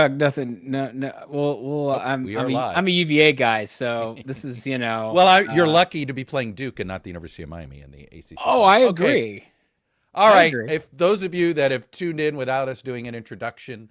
Nothing. No. Well. Oh, we are live. I'm a UVA guy, so this is Well, you're lucky to be playing Duke and not the University of Miami in the ACC Oh, final. I Okay. agree. All I right. agree. If those of you that have tuned in without us doing an introduction,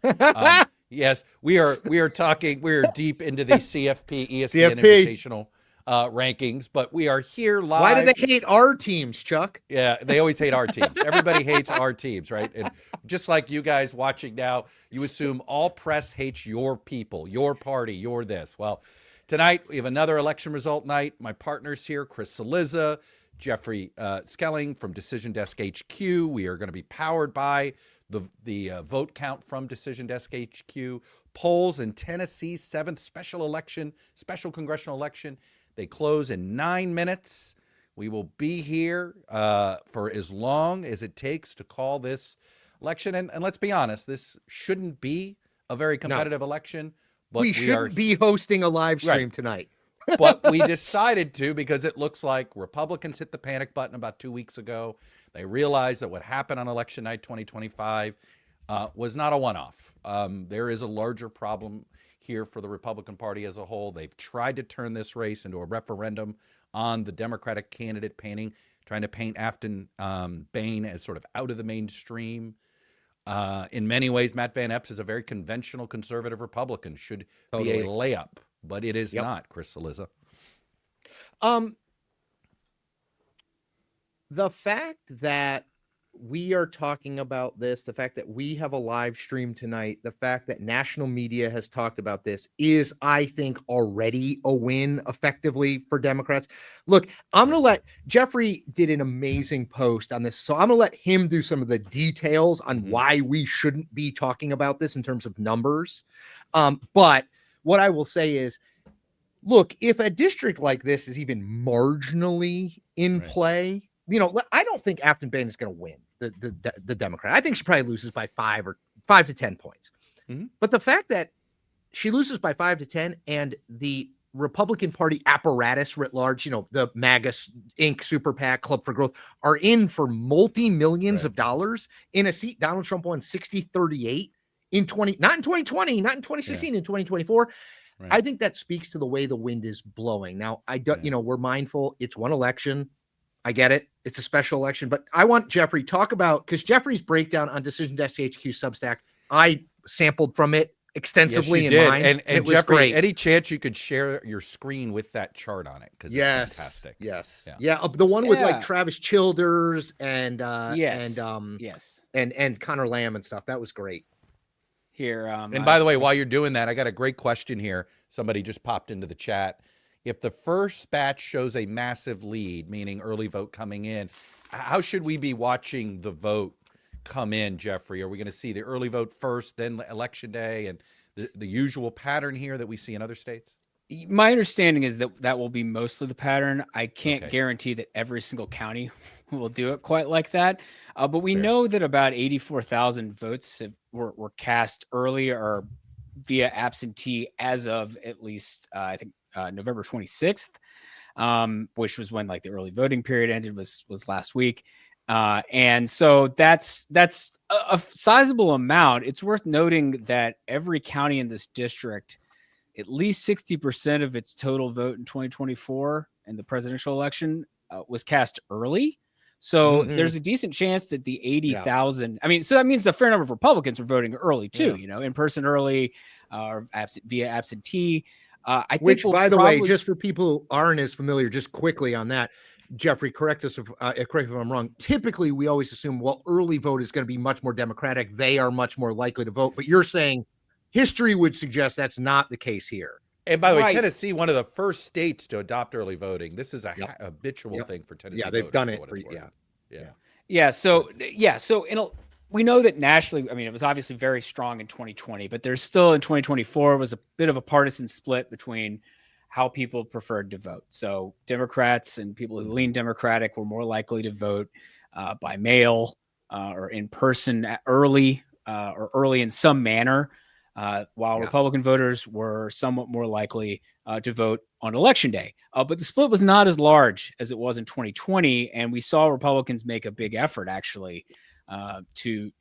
yes, we are talking. We are deep into the CFP ESPN Invitational rankings, but we are here live. Why do they hate our teams, Chuck? Yeah, they always hate our teams. Everybody hates our teams, right? And just like you guys watching now, you assume all press hates your people, your party, your this. Well, tonight we have another election result night. My partners here, Chris Cillizza, Geoffrey Skelley from Decision Desk HQ. We are going to be powered by the vote count from Decision Desk HQ. Polls in Tennessee's 7th special congressional election. They close in 9 minutes. We will be here for as long as it takes to call this election. And let's be honest, this shouldn't be a very competitive election. But we shouldn't be hosting a live stream tonight. But we decided to because it looks like Republicans hit the panic button about 2 weeks ago. They realized that what happened on election night 2025 was not a one-off. There is a larger problem here for the Republican Party as a whole. They've tried to turn this race into a referendum on the Democratic candidate, trying to paint Afton Bain as sort of out of the mainstream. In many ways, Matt Van Epps is a very conventional conservative Republican, should be a layup, but it is not, Chris Cillizza. The fact that we are talking about this, the fact that we have a live stream tonight, the fact that national media has talked about this is, I think, already a win effectively for Democrats. Look, I'm going to let Geoffrey did an amazing post on this. So I'm going to let him do some of the details on why we shouldn't be talking about this in terms of numbers. But what I will say is, look, if a district like this is even marginally in play, I don't think Afton Bain is going to win the Democrat. I think she probably loses by 5 to 10 points. But the fact that she loses by 5 to 10 and the Republican Party apparatus writ large, the MAGA Inc. Super PAC, Club for Growth, are in for multi-millions of dollars in a seat Donald Trump won 60-38 not in 2020, not in 2016, in 2024. I think that speaks to the way the wind is blowing. Now, we're mindful. It's one election. I get it. It's a special election, but I want Geoffrey talk about, because Geoffrey's breakdown on Decision Desk HQ Substack, I sampled from it extensively in mine. And it was Geoffrey, great. Any chance you could share your screen with that chart on it? Because it's fantastic. Yes. Yeah. The one with like Travis Childers and Connor Lamb and stuff. That was great. Here. And by the way, while you're doing that, I got a great question here. Somebody just popped into the chat. If the first batch shows a massive lead, meaning early vote coming in, how should we be watching the vote come in, Geoffrey? Are we going to see the early vote first, then election day, and the usual pattern here that we see in other states? My understanding is that will be mostly the pattern. I can't guarantee that every single county will do it quite like that. But we know that about 84,000 votes were cast early or via absentee as of at least, I think, November 26th, which was when like the early voting period ended, was last week. And so that's a sizable amount. It's worth noting that every county in this district, at least 60% of its total vote in 2024 in the presidential election was cast early. So there's a decent chance that the 80,000, so that means a fair number of Republicans were voting early too, in person early, or via absentee. Which, by the way, just for people who aren't as familiar, just quickly on that, Geoffrey, correct me if I'm wrong. Typically, we always assume, early vote is going to be much more Democratic. They are much more likely to vote. But you're saying history would suggest that's not the case here. And by the way, Tennessee, one of the first states to adopt early voting. This is a habitual thing for Tennessee. Yeah, they've done it. We know that nationally, it was obviously very strong in 2020, but there's still in 2024 was a bit of a partisan split between how people preferred to vote. So Democrats and people who lean Democratic were more likely to vote by mail or in person early or early in some manner, while Republican voters were somewhat more likely to vote on election day. But the split was not as large as it was in 2020, and we saw Republicans make a big effort actually to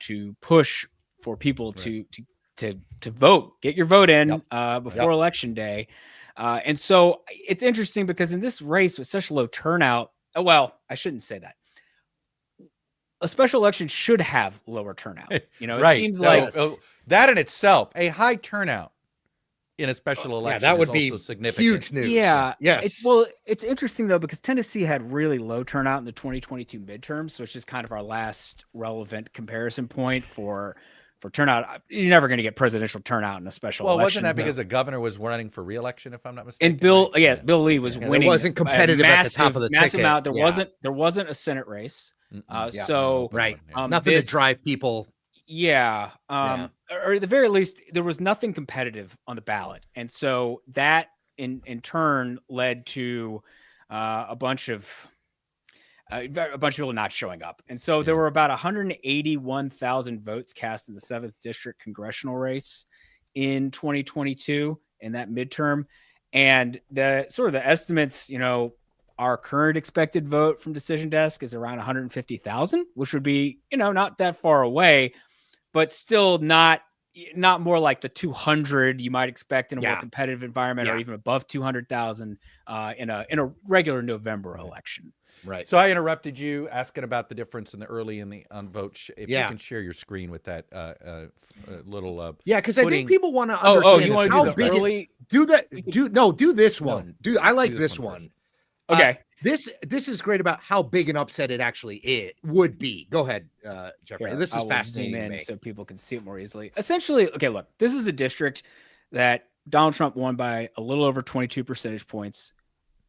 push for people to to vote, get your vote in before Yep. election day. And so it's interesting because in this race with such a low turnout, well, I shouldn't say that. A special election should have lower turnout. You know, it Right. seems So, like that in itself, a high turnout in a special election that would is be also significant. huge news. Yeah. Yes. It's interesting though, because Tennessee had really low turnout in the 2022 midterms, which is kind of our last relevant comparison point for turnout. You're never going to get presidential turnout in a special election. Wasn't that because the governor was running for re-election, if I'm not mistaken? And Bill, right? Bill Lee was winning. It wasn't competitive by a massive, at the top of the massive ticket. amount. There wasn't a Senate race. So right. Yeah. Nothing this- to drive people. Yeah. Or at the very least, there was nothing competitive on the ballot. And so that in turn led to a bunch of people not showing up. And so there were about 181,000 votes cast in the 7th district congressional race in 2022 in that midterm. And the estimates, our current expected vote from Decision Desk is around 150,000, which would be, not that far away, but still not more like the 200 you might expect in a more competitive environment, or even above 200,000 in a regular November election. Right. So I interrupted you asking about the difference in the early and the unvote. If you can share your screen with that little because I think people want to understand. understand You want to do the early? Do this one. I like this one. Okay. This is great about how big an upset it actually would be. Go ahead, Geoffrey. This is fascinating zoom to in me. so people can see it more easily. Essentially, okay, look, this is a district that Donald Trump won by a little over 22 percentage points.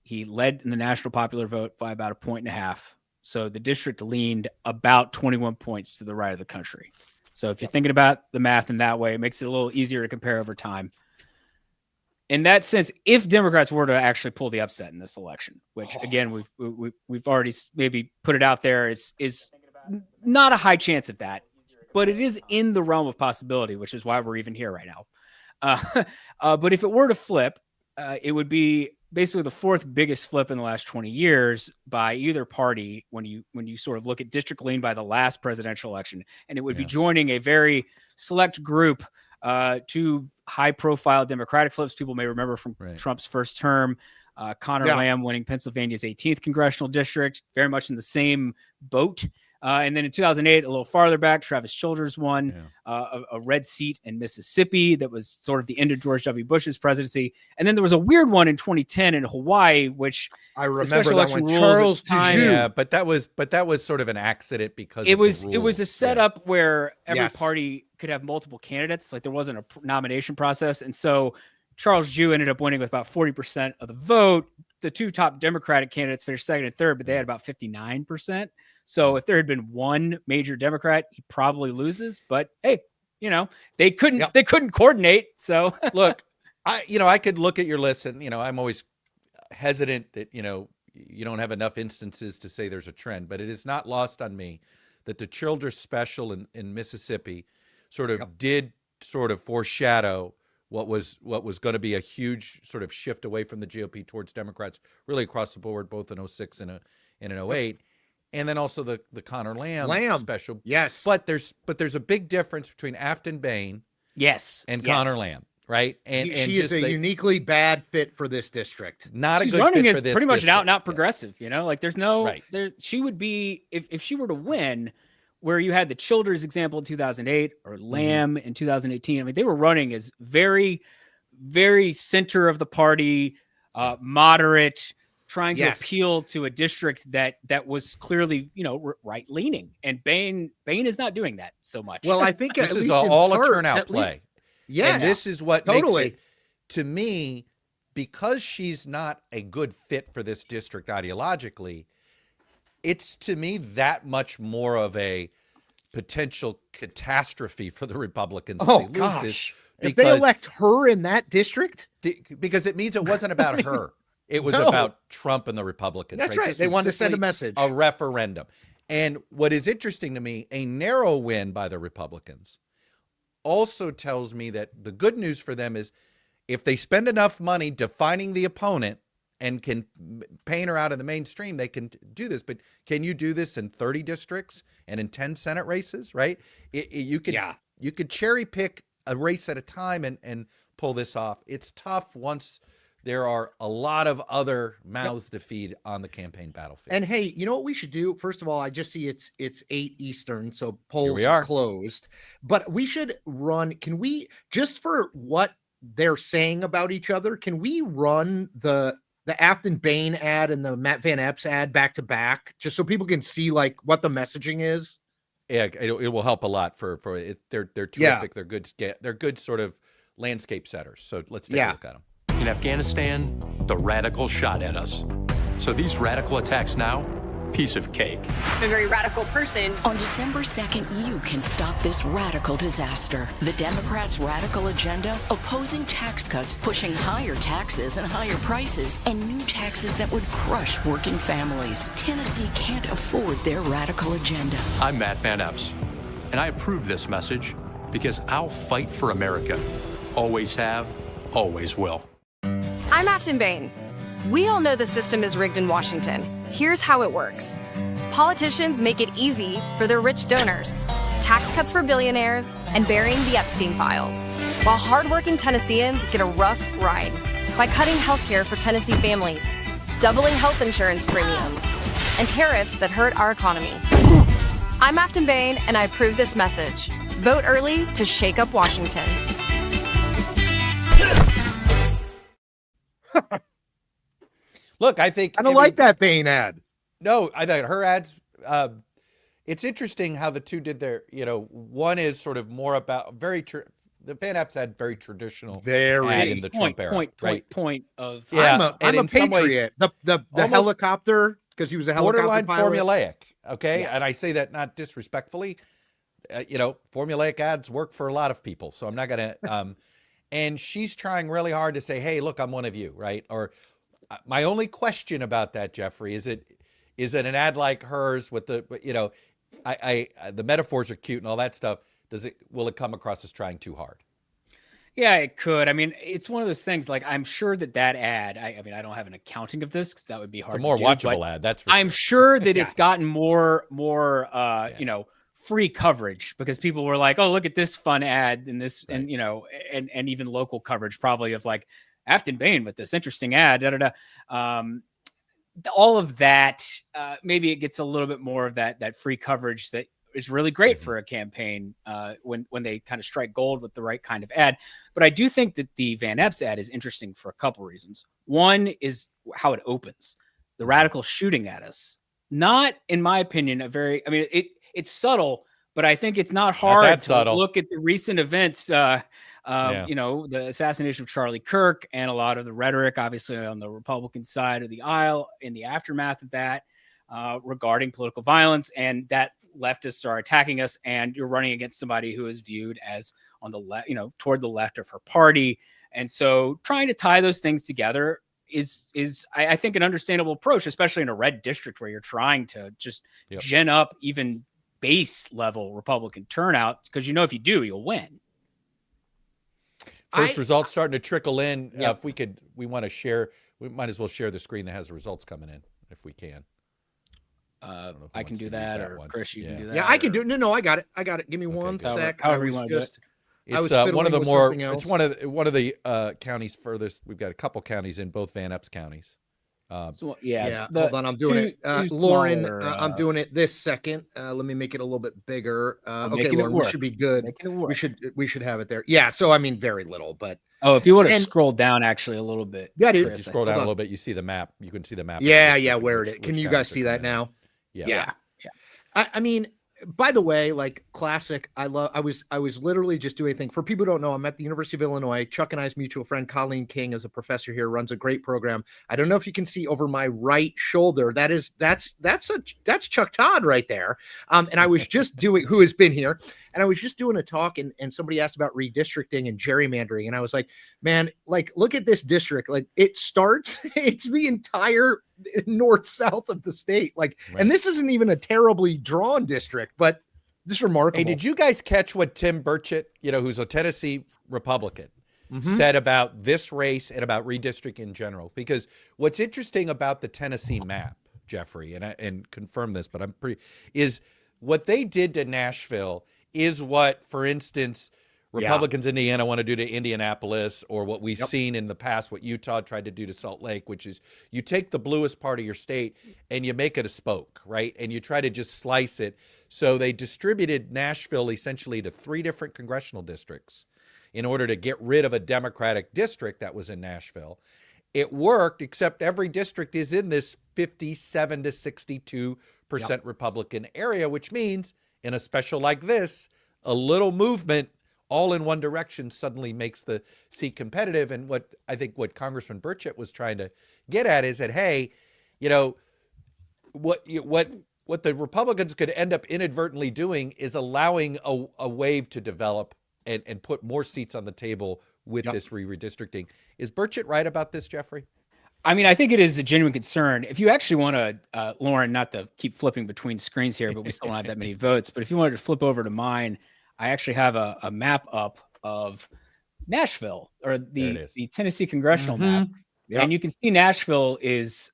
He led in the national popular vote by about 1.5 points. So the district leaned about 21 points to the right of the country. So if you're thinking about the math in that way, it makes it a little easier to compare over time. In that sense, if Democrats were to actually pull the upset in this election, which again we've already maybe put it out there, is not a high chance of that, but it is in the realm of possibility, which is why we're even here right now. But if it were to flip, it would be basically the fourth biggest flip in the last 20 years by either party when you sort of look at district lean by the last presidential election, and it would be joining a very select group. Two high-profile Democratic flips people may remember from Trump's first term. Connor Lamb winning Pennsylvania's 18th congressional district, very much in the same boat. And then in 2008, a little farther back, Travis Childers won a red seat in Mississippi that was sort of the end of George W. Bush's presidency. And then there was a weird one in 2010 in Hawaii, which I remember that one. Charles Tiju. Yeah, but that was sort of an accident because it was a setup where every party could have multiple candidates. Like there wasn't a nomination process, and so Charles Tiju ended up winning with about 40% of the vote. The two top Democratic candidates finished second and third, but they had about 59%. So if there had been one major Democrat, he probably loses. But hey, they couldn't coordinate. So look, I could look at your list, and I'm always hesitant that you don't have enough instances to say there's a trend, but it is not lost on me that the Childers special in Mississippi sort of did sort of foreshadow what was going to be a huge sort of shift away from the GOP towards Democrats, really across the board, both in 06 and in 08. And then also the Connor Lamb special. Yes. But there's a big difference between Afton Bain and Connor Lamb, right? And she is a uniquely bad fit for this district. Not She's a good running fit as for this pretty much district. an out and out progressive, like there's no she would be if she were to win, where you had the Childers example in 2008 or Lamb in 2018. I mean, they were running as very, very center of the party, moderate, trying to appeal to a district that was clearly, right leaning. And Bain is not doing that so much. Well, I think this is all a turnout play. Yes. And this is what makes it, to me, because she's not a good fit for this district ideologically, it's to me that much more of a potential catastrophe for the Republicans. Oh, if they lose this, if they elect her in that district? Because it means it wasn't about her. It was about Trump and the Republicans. That's right. They wanted to send a message. A referendum. And what is interesting to me, a narrow win by the Republicans also tells me that the good news for them is if they spend enough money defining the opponent and can paint her out in the mainstream, they can do this. But can you do this in 30 districts and in 10 Senate races, right? You could cherry pick a race at a time and pull this off. It's tough once there are a lot of other mouths to feed on the campaign battlefield. And hey, you know what we should do? First of all, I just see it's 8 Eastern, so polls we are are. closed. But we should run. Can we, just for what they're saying about each other, can we run the Afton Bain ad and the Matt Van Epps ad back to back, just so people can see like what the messaging is? Yeah, it will help a lot for it. They're terrific. Yeah. They're good sort of landscape setters. So let's take a look at them. In Afghanistan, the radicals shot at us. So these radical attacks now, piece of cake. I'm a very radical person. On December 2nd, you can stop this radical disaster. The Democrats' radical agenda, opposing tax cuts, pushing higher taxes and higher prices, and new taxes that would crush working families. Tennessee can't afford their radical agenda. I'm Matt Van Epps, and I approve this message because I'll fight for America. Always have, always will. I'm Afton Bain. We all know the system is rigged in Washington. Here's how it works. Politicians make it easy for their rich donors, tax cuts for billionaires, and burying the Epstein files, while hardworking Tennesseans get a rough ride by cutting health care for Tennessee families, doubling health insurance premiums, and tariffs that hurt our economy. I'm Afton Bain, and I approve this message. Vote early to shake up Washington. Look, I think I don't like that Bain ad. No, I thought her ads. It's interesting how the two did their. One is sort of more about the Van Epps had very traditional, ad in the Trump era, right? Point of Yeah, I'm a patriot. The almost helicopter, because he was a helicopter borderline pilot. formulaic. Okay, Yeah. and I say that not disrespectfully. Formulaic ads work for a lot of people, so I'm not gonna. And she's trying really hard to say, "Hey, look, I'm one of you," right? Or my only question about that, Geoffrey, is it an ad like hers with the the metaphors are cute and all that stuff? Will it come across as trying too hard? Yeah, it could. I mean, it's one of those things. Like, I'm sure that ad. I mean, I don't have an accounting of this because that would be hard. It's a more to do, watchable ad. That's for I'm sure. sure that it's gotten more free coverage because people were like, "Oh, look at this fun ad," and this, Right. and even local coverage probably of like Afton Bain with this interesting ad. All of that. Maybe it gets a little bit more of that free coverage that is really great for a campaign when they kind of strike gold with the right kind of ad. But I do think that the Van Epps ad is interesting for a couple reasons. One is how it opens. The radical shooting at us. Not, in my opinion, it's subtle, but I think it's not hard to look at the recent events, the assassination of Charlie Kirk and a lot of the rhetoric, obviously, on the Republican side of the aisle in the aftermath of that regarding political violence, and that leftists are attacking us, and you're running against somebody who is viewed as on the left, toward the left of her party. And so trying to tie those things together is I think an understandable approach, especially in a red district where you're trying to just gin up even base level Republican turnout, because if you do, you'll win. First results starting to trickle in. If we want to share, we might as well share the screen that has the results coming in if we can. I can do that, or Chris, you can do that. Yeah, I can do it. No, I got it. Give me one sec. However you want to do it. It's one of the more. It's one of the counties furthest. We've got a couple counties in both Van Epps counties. Hold on, I'm doing it. Lauren, I'm doing it this second. Let me make it a little bit bigger. Okay, Lauren, we should be good. We should have it there. Yeah. So I mean, very little, but if you want to scroll down actually a little bit. Yeah, dude. If you scroll down a little bit, you see the map. You can see the map. Yeah. Where it is? Can you guys see that now? Yeah. I mean, by the way, like classic, I was literally just doing a thing for people who don't know. I'm at the University of Illinois. Chuck and I's mutual friend, Colleen King, is a professor here, runs a great program. I don't know if you can see over my right shoulder. That's Chuck Todd right there. And I was just who has been here. And I was just doing a talk and somebody asked about redistricting and gerrymandering. And I was like, man, like, look at this district. Like it's the entire north-south of the state. Like, right. And this isn't even a terribly drawn district, but just remarkable. Hey, did you guys catch what Tim Burchett, who's a Tennessee Republican, said about this race and about redistricting in general? Because what's interesting about the Tennessee map, Geoffrey, and confirm this, but is what they did to Nashville is what, for instance, Republicans in Indiana want to do to Indianapolis, or what we've seen in the past, what Utah tried to do to Salt Lake, which is you take the bluest part of your state and you make it a spoke, right? And you try to just slice it. So they distributed Nashville essentially to 3 different congressional districts in order to get rid of a Democratic district that was in Nashville. It worked, except every district is in this 57 to 62% Republican area, which means in a special like this, a little movement all in one direction suddenly makes the seat competitive. And what I think what Congressman Burchett was trying to get at is that, hey, you know, what the Republicans could end up inadvertently doing is allowing a wave to develop and put more seats on the table with this redistricting. Is Burchett right about this, Geoffrey? I mean, I think it is a genuine concern. If you actually want to, Lauren, not to keep flipping between screens here, but we still don't have that many votes. But if you wanted to flip over to mine, I actually have a map up of Nashville, or the Tennessee congressional map. And you can see Nashville is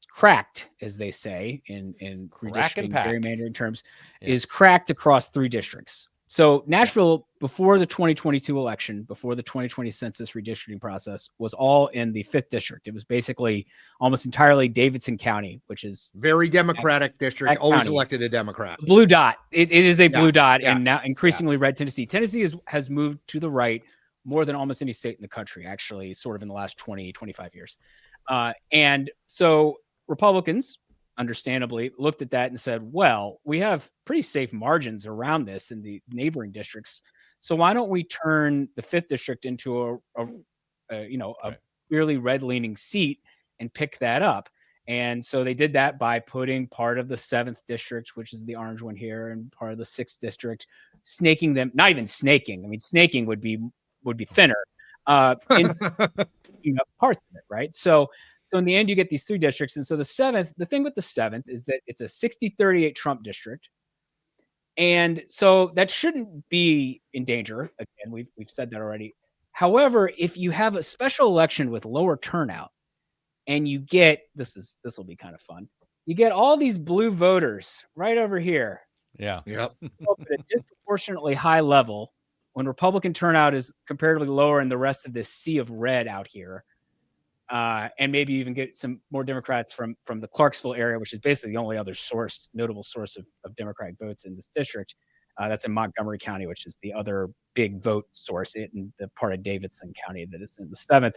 cracked, as they say in redistricting gerrymandering terms, is cracked across 3 districts. So Nashville, before the 2022 election, before the 2020 census redistricting process, was all in the 5th district. It was basically almost entirely Davidson County, which is very Democratic district, always elected a Democrat. Blue dot. It is a blue dot, and now increasingly red Tennessee. Tennessee has moved to the right more than almost any state in the country, actually, sort of in the last 20, 25 years. And so Republicans, understandably, looked at that and said, well, we have pretty safe margins around this in the neighboring districts. So why don't we turn the 5th district into a clearly red leaning seat and pick that up? And so they did that by putting part of the 7th district, which is the orange one here, and part of the 6th district, snaking them, not even snaking. I mean, snaking would be thinner, in parts of it, right? So in the end, you get these 3 districts. And so the 7th, the thing with the 7th is that it's a 60-38 Trump district. And so that shouldn't be in danger. Again, we've said that already. However, if you have a special election with lower turnout and you get, this will be kind of fun. You get all these blue voters right over here. Yeah. Yep. Up at a disproportionately high level when Republican turnout is comparatively lower in the rest of this sea of red out here. And maybe even get some more Democrats from the Clarksville area, which is basically the only other notable source of Democratic votes in this district. That's in Montgomery County, which is the other big vote source in the part of Davidson County that is in the 7th.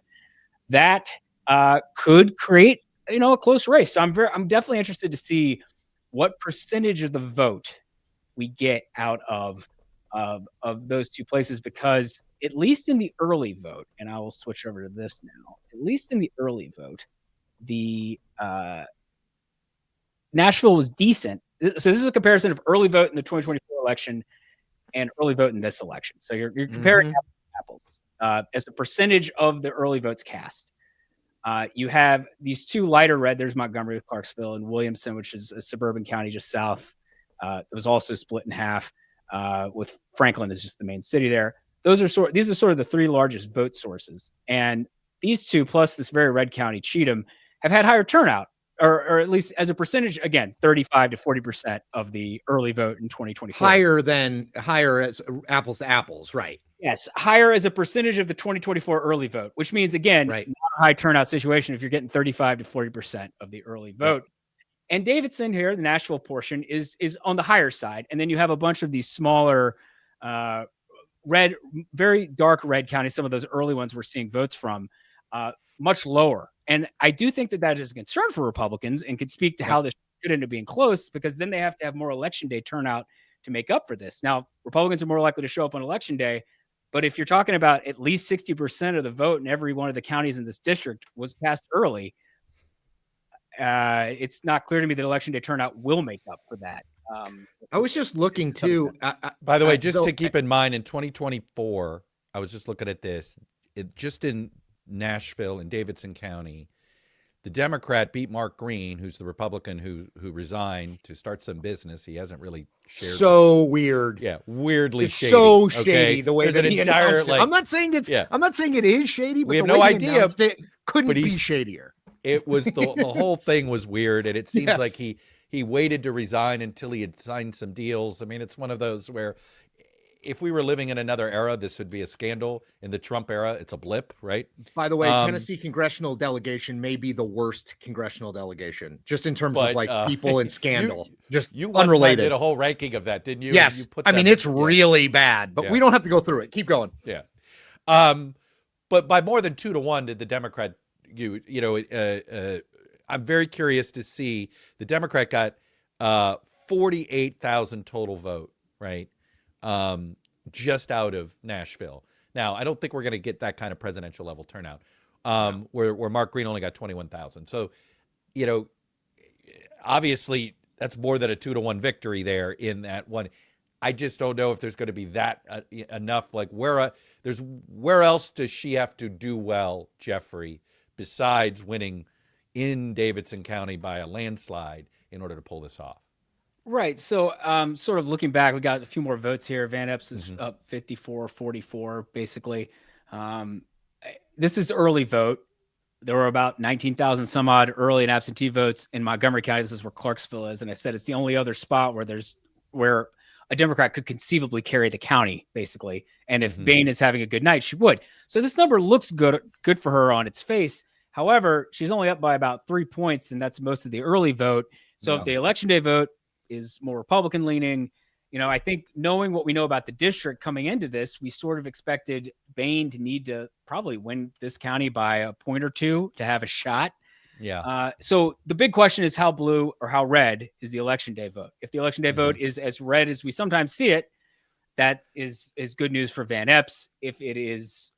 That could create, a close race. So I'm definitely interested to see what percentage of the vote we get out of those 2 places, because at least in the early vote, and I will switch over to this now, at least in the early vote, the Nashville was decent. So this is a comparison of early vote in the 2024 election and early vote in this election. So you're comparing apples as a percentage of the early votes cast. You have these 2 lighter red. There's Montgomery with Clarksville, and Williamson, which is a suburban county just south. It was also split in half. With Franklin as just the main city there. These are sort of the 3 largest vote sources. And these 2, plus this very red county, Cheatham, have had higher turnout, or at least as a percentage, again, 35 to 40% of the early vote in 2024. Higher as apples to apples, right? Yes, higher as a percentage of the 2024 early vote, which means, again, not a high turnout situation if you're getting 35 to 40% of the early vote. And Davidson here, the Nashville portion, is on the higher side. And then you have a bunch of these smaller red, very dark red counties, some of those early ones we're seeing votes from, much lower. And I do think that is a concern for Republicans and could speak to how this could end up being close, because then they have to have more election day turnout to make up for this. Now, Republicans are more likely to show up on election day, but if you're talking about at least 60% of the vote in every one of the counties in this district was cast early, it's not clear to me that election day turnout will make up for that. I was just looking too. By the way, just to keep in mind, in 2024, I was just looking at this. Just in Nashville and Davidson County, the Democrat beat Mark Green, who's the Republican who resigned to start some business. He hasn't really shared. So weird. Yeah, weirdly it's shady. So shady the way There's that he announced it. I'm not saying it is shady, but we have the way no he idea. It couldn't be shadier. It was the whole thing was weird, and it seems like he waited to resign until he had signed some deals. I mean, it's one of those where if we were living in another era, this would be a scandal. In the Trump era, it's a blip, right? By the way, Tennessee congressional delegation may be the worst congressional delegation, just in terms of like people and scandal. You unrelated. Did a whole ranking of that, didn't you? Yes. You put I mean, it's really bad, but we don't have to go through it. Keep going. Yeah. But by more than 2-1 did the Democrat, I'm very curious to see. The Democrat got 48,000 total vote, right? Just out of Nashville. Now, I don't think we're going to get that kind of presidential level turnout, where Mark Green only got 21,000. So, obviously that's more than a 2-1 victory there in that one. I just don't know if there's going to be that enough. Like where else does she have to do well, Geoffrey, besides winning in Davidson County by a landslide in order to pull this off? Right. So sort of looking back, we got a few more votes here. Van Epps is up 54-44, basically. This is early vote. There were about 19,000 some odd early and absentee votes in Montgomery County. This is where Clarksville is. And I said it's the only other spot where a Democrat could conceivably carry the county, basically. And if Bain is having a good night, she would. So this number looks good for her on its face. However, she's only up by about 3 points, and that's most of the early vote. So if the election day vote is more Republican leaning, I think knowing what we know about the district coming into this, we sort of expected Bain to need to probably win this county by a point or two to have a shot. Yeah. So the big question is how blue or how red is the election day vote? If the election day vote is as red as we sometimes see it, that is good news for Van Epps. If it is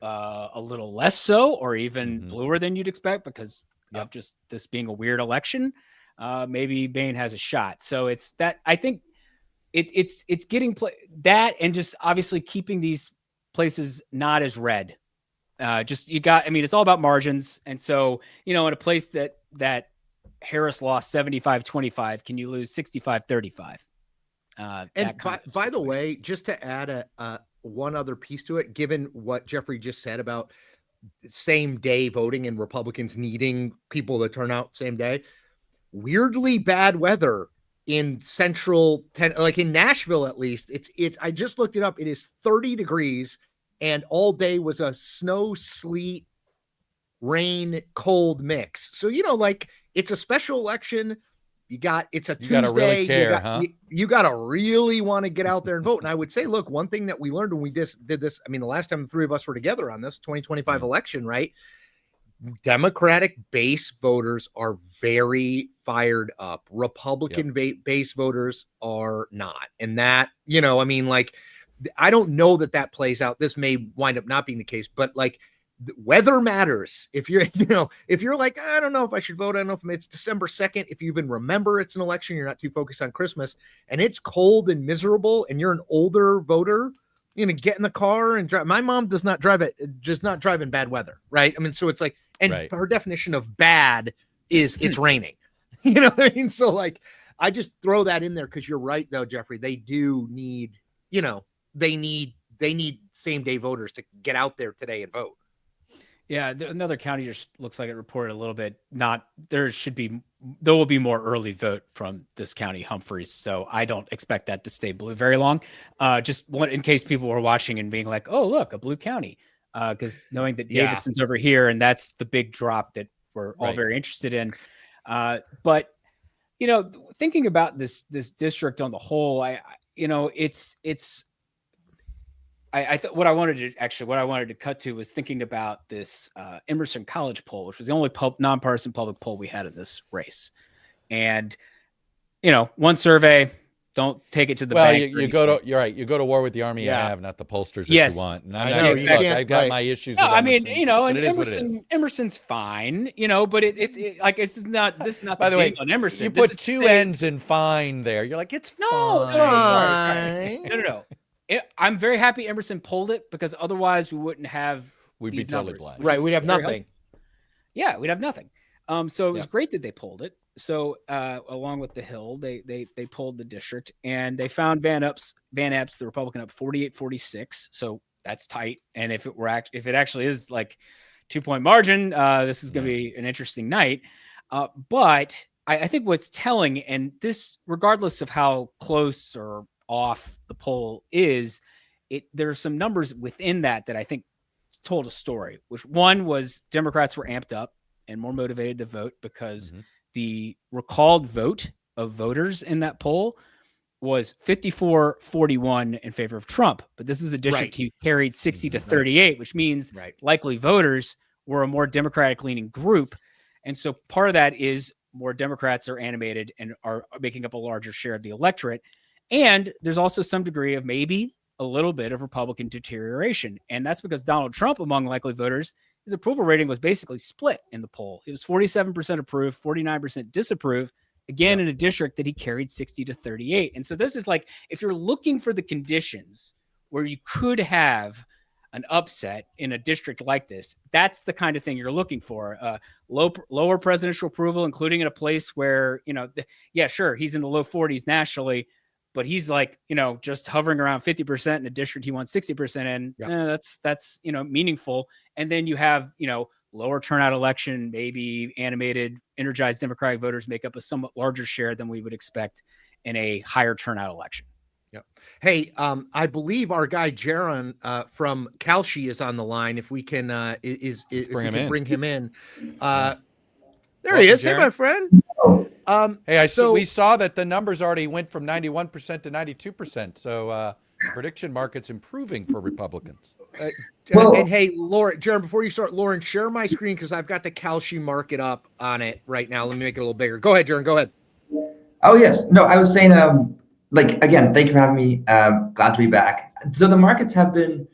a little less so, or even bluer than you'd expect because of just this being a weird election, maybe Bain has a shot. So it's that, I think it's getting that, and just obviously keeping these places not as red. It's all about margins. And so, in a place that Harris lost 75-25, can you lose 65-35? And by the way, just to add one other piece to it, given what Geoffrey just said about same day voting and Republicans needing people to turn out same day, weirdly bad weather in like in Nashville, at least it's, I just looked it up. It is 30 degrees and all day was a snow, sleet, rain, cold mix. So, like it's a special election. It's a Tuesday. You gotta really care, you gotta really want to get out there and vote. And I would say, look, one thing that we learned when we did this, I mean, the last time the three of us were together on this 2025 election, right? Democratic base voters are very fired up. Republican base voters are not. And that, I don't know that plays out. This may wind up not being the case, but like the weather matters. If you're, if you're like, I don't know if I should vote. I don't know if it's December 2nd. If you even remember it's an election, you're not too focused on Christmas and it's cold and miserable and you're an older voter, get in the car and drive. My mom does not drive in bad weather. Right. I mean, so it's like, and her definition of bad is it's raining, you know what I mean? So like, I just throw that in there. Cause you're right though, Geoffrey, they do need, they need same day voters to get out there today and vote. Yeah, another county just looks like it reported a little bit. There will be more early vote from this county, Humphreys. So I don't expect that to stay blue very long. Just in case people were watching and being like, "Oh, look, a blue county," because knowing that Davidson's over here and that's the big drop that we're all very interested in. But thinking about this district on the whole, what I wanted to cut to was thinking about this Emerson College poll, which was the only nonpartisan public poll we had in this race. And, one survey, don't take it to the bank. You're right. You go to war with the army you have, not the pollsters that you want. And I've got my issues. No, with Emerson, and Emerson's fine, but this is not By the way, on Emerson. You put two N's in fine there. You're like, it's fine. Sorry. No. I'm very happy Emerson pulled it because otherwise we wouldn't have. We'd be totally blind. Right. We'd have nothing. Yeah, we'd have nothing. So it was great that they pulled it. So along with the Hill, they pulled the district and they found Van Epps, the Republican, up 48-46. So that's tight. And if it actually is like 2-point margin, this is going to be an interesting night. But I think what's telling, and this, regardless of how close or off the poll is, there are some numbers within that I think told a story, which one was Democrats were amped up and more motivated to vote because the recalled vote of voters in that poll was 54-41 in favor of Trump. But this is a district he carried 60-38, which means likely voters were a more Democratic leaning group. And so part of that is more Democrats are animated and are making up a larger share of the electorate. And there's also some degree of maybe a little bit of Republican deterioration. And that's because Donald Trump, among likely voters, his approval rating was basically split in the poll. It was 47% approve, 49% disapprove, again, in a district that he carried 60-38. And so this is like, if you're looking for the conditions where you could have an upset in a district like this, that's the kind of thing you're looking for. Lower presidential approval, including in a place where, sure, he's in the low 40s nationally, but he's like, just hovering around 50% in a district he won 60% in. That's meaningful. And then you have, lower turnout election, maybe animated, energized Democratic voters make up a somewhat larger share than we would expect in a higher turnout election. Yep. Hey, I believe our guy Jaron from Kalshi is on the line. If we can, bring him in. There he is. Jaron. Hey, my friend. We saw that the numbers already went from 91% to 92%. So prediction market's improving for Republicans. And hey, Lauren, Jaron, before you start, Lauren, share my screen because I've got the Kalshi market up on it right now. Let me make it a little bigger. Go ahead, Jaron. Go ahead. Oh, yes. No, I was saying, again, thank you for having me. Glad to be back. So the markets have been,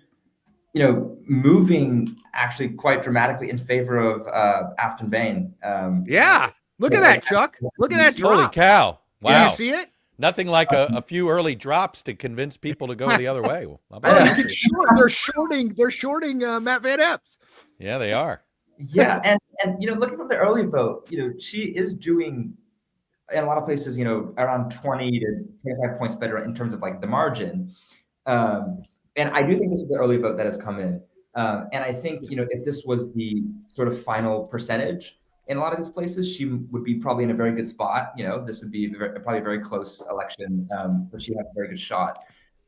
moving actually quite dramatically in favor of Afton Bain. Look at that, Chuck. Look at that drop. Holy cow. Wow. Can you see it? Nothing like a few early drops to convince people to go the other way. They're shorting Matt Van Epps. Yeah, they are. Yeah, and looking from the early vote, she is doing in a lot of places, around 20 to 25 points better in terms of like the margin. And I do think this is the early vote that has come in. And I think, if this was the sort of final percentage in a lot of these places, she would be probably in a very good spot. This would be probably a very close election, but she had a very good shot.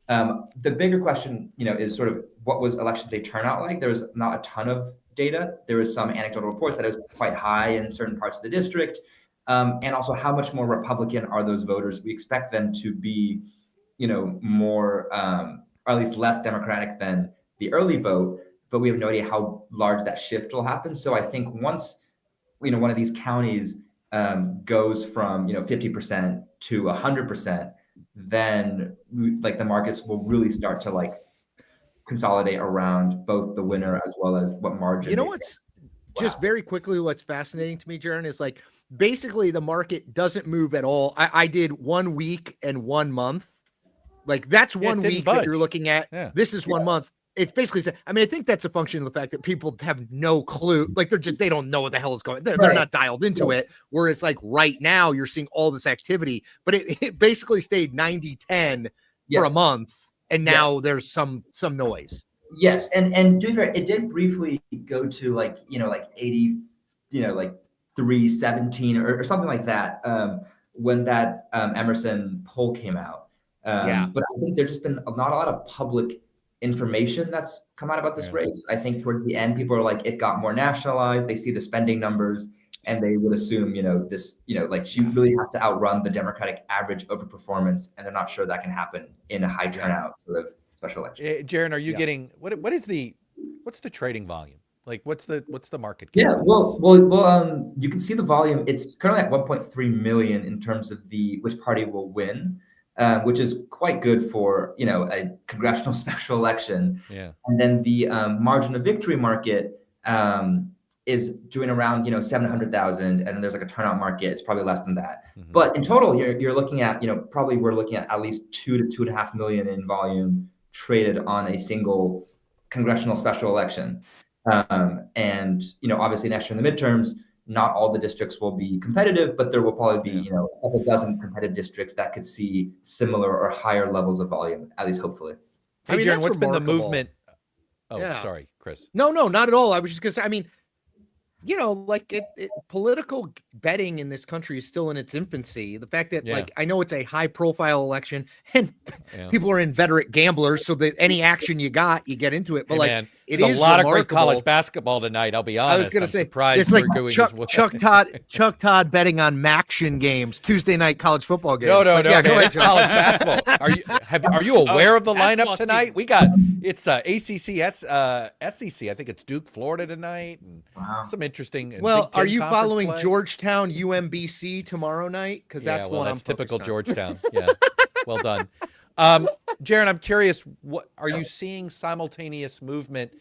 The bigger question, is sort of what was election day turnout like? There was not a ton of data. There was some anecdotal reports that it was quite high in certain parts of the district. And also how much more Republican are those voters? We expect them to be, more, or at least less Democratic than the early vote, but we have no idea how large that shift will happen. So I think once, one of these counties goes from, 50% to 100%, then the markets will really start to consolidate around both the winner as well as what margin. What's just very quickly, what's fascinating to me, Jaron, is basically the market doesn't move at all. I did 1 week and 1 month. That's 1 week that you're looking at. Yeah. This is 1 month. It's basically, I think that's a function of the fact that people have no clue. They don't know what the hell is going on. They're not dialed into it. Whereas right now you're seeing all this activity, but it basically stayed 90-10 for a month. And now there's some noise. Yes. And to be fair, it did briefly go to 80, 317 or something like that. When that Emerson poll came out. But I think there's just been not a lot of public information that's come out about this race. I think towards the end, people are it got more nationalized. They see the spending numbers and they would assume, she really has to outrun the Democratic average over performance. And they're not sure that can happen in a high turnout sort of special election. Jaron, are you getting, what's the trading volume? What's the market? Yeah, well, you can see the volume. It's currently at 1.3 million in terms of which party will win. Which is quite good for, a congressional special election. Yeah. And then the margin of victory market is doing around, 700,000. And there's a turnout market. It's probably less than that. Mm-hmm. But in total, you're looking at, probably we're looking at least 2 to 2.5 million in volume traded on a single congressional special election. And, obviously next year in the midterms, not all the districts will be competitive, but there will probably be, a couple dozen competitive districts that could see similar or higher levels of volume, at least hopefully. Hey, Jaron, what's been the movement? Oh, sorry, Chris. No, not at all. I was just going to say, you know, like political betting in this country is still in its infancy. The fact that, like, I know it's a high profile election and people are inveterate gamblers, so that any action you get into it. But man, it is a lot of great college basketball tonight. I'll be honest. I was going to say, surprised it's like Chuck Todd betting on Maction games, Tuesday night college football games. No, yeah, go ahead, college basketball. Are you aware of the lineup tonight? We got ACC, SEC. I think it's Duke, Florida tonight. And some interesting. Well, are you following play? Georgetown, UMBC tomorrow night? Because that's the one I'm typical on. Georgetown. Yeah, well done. Jaron, I'm curious, what are you seeing simultaneous movement?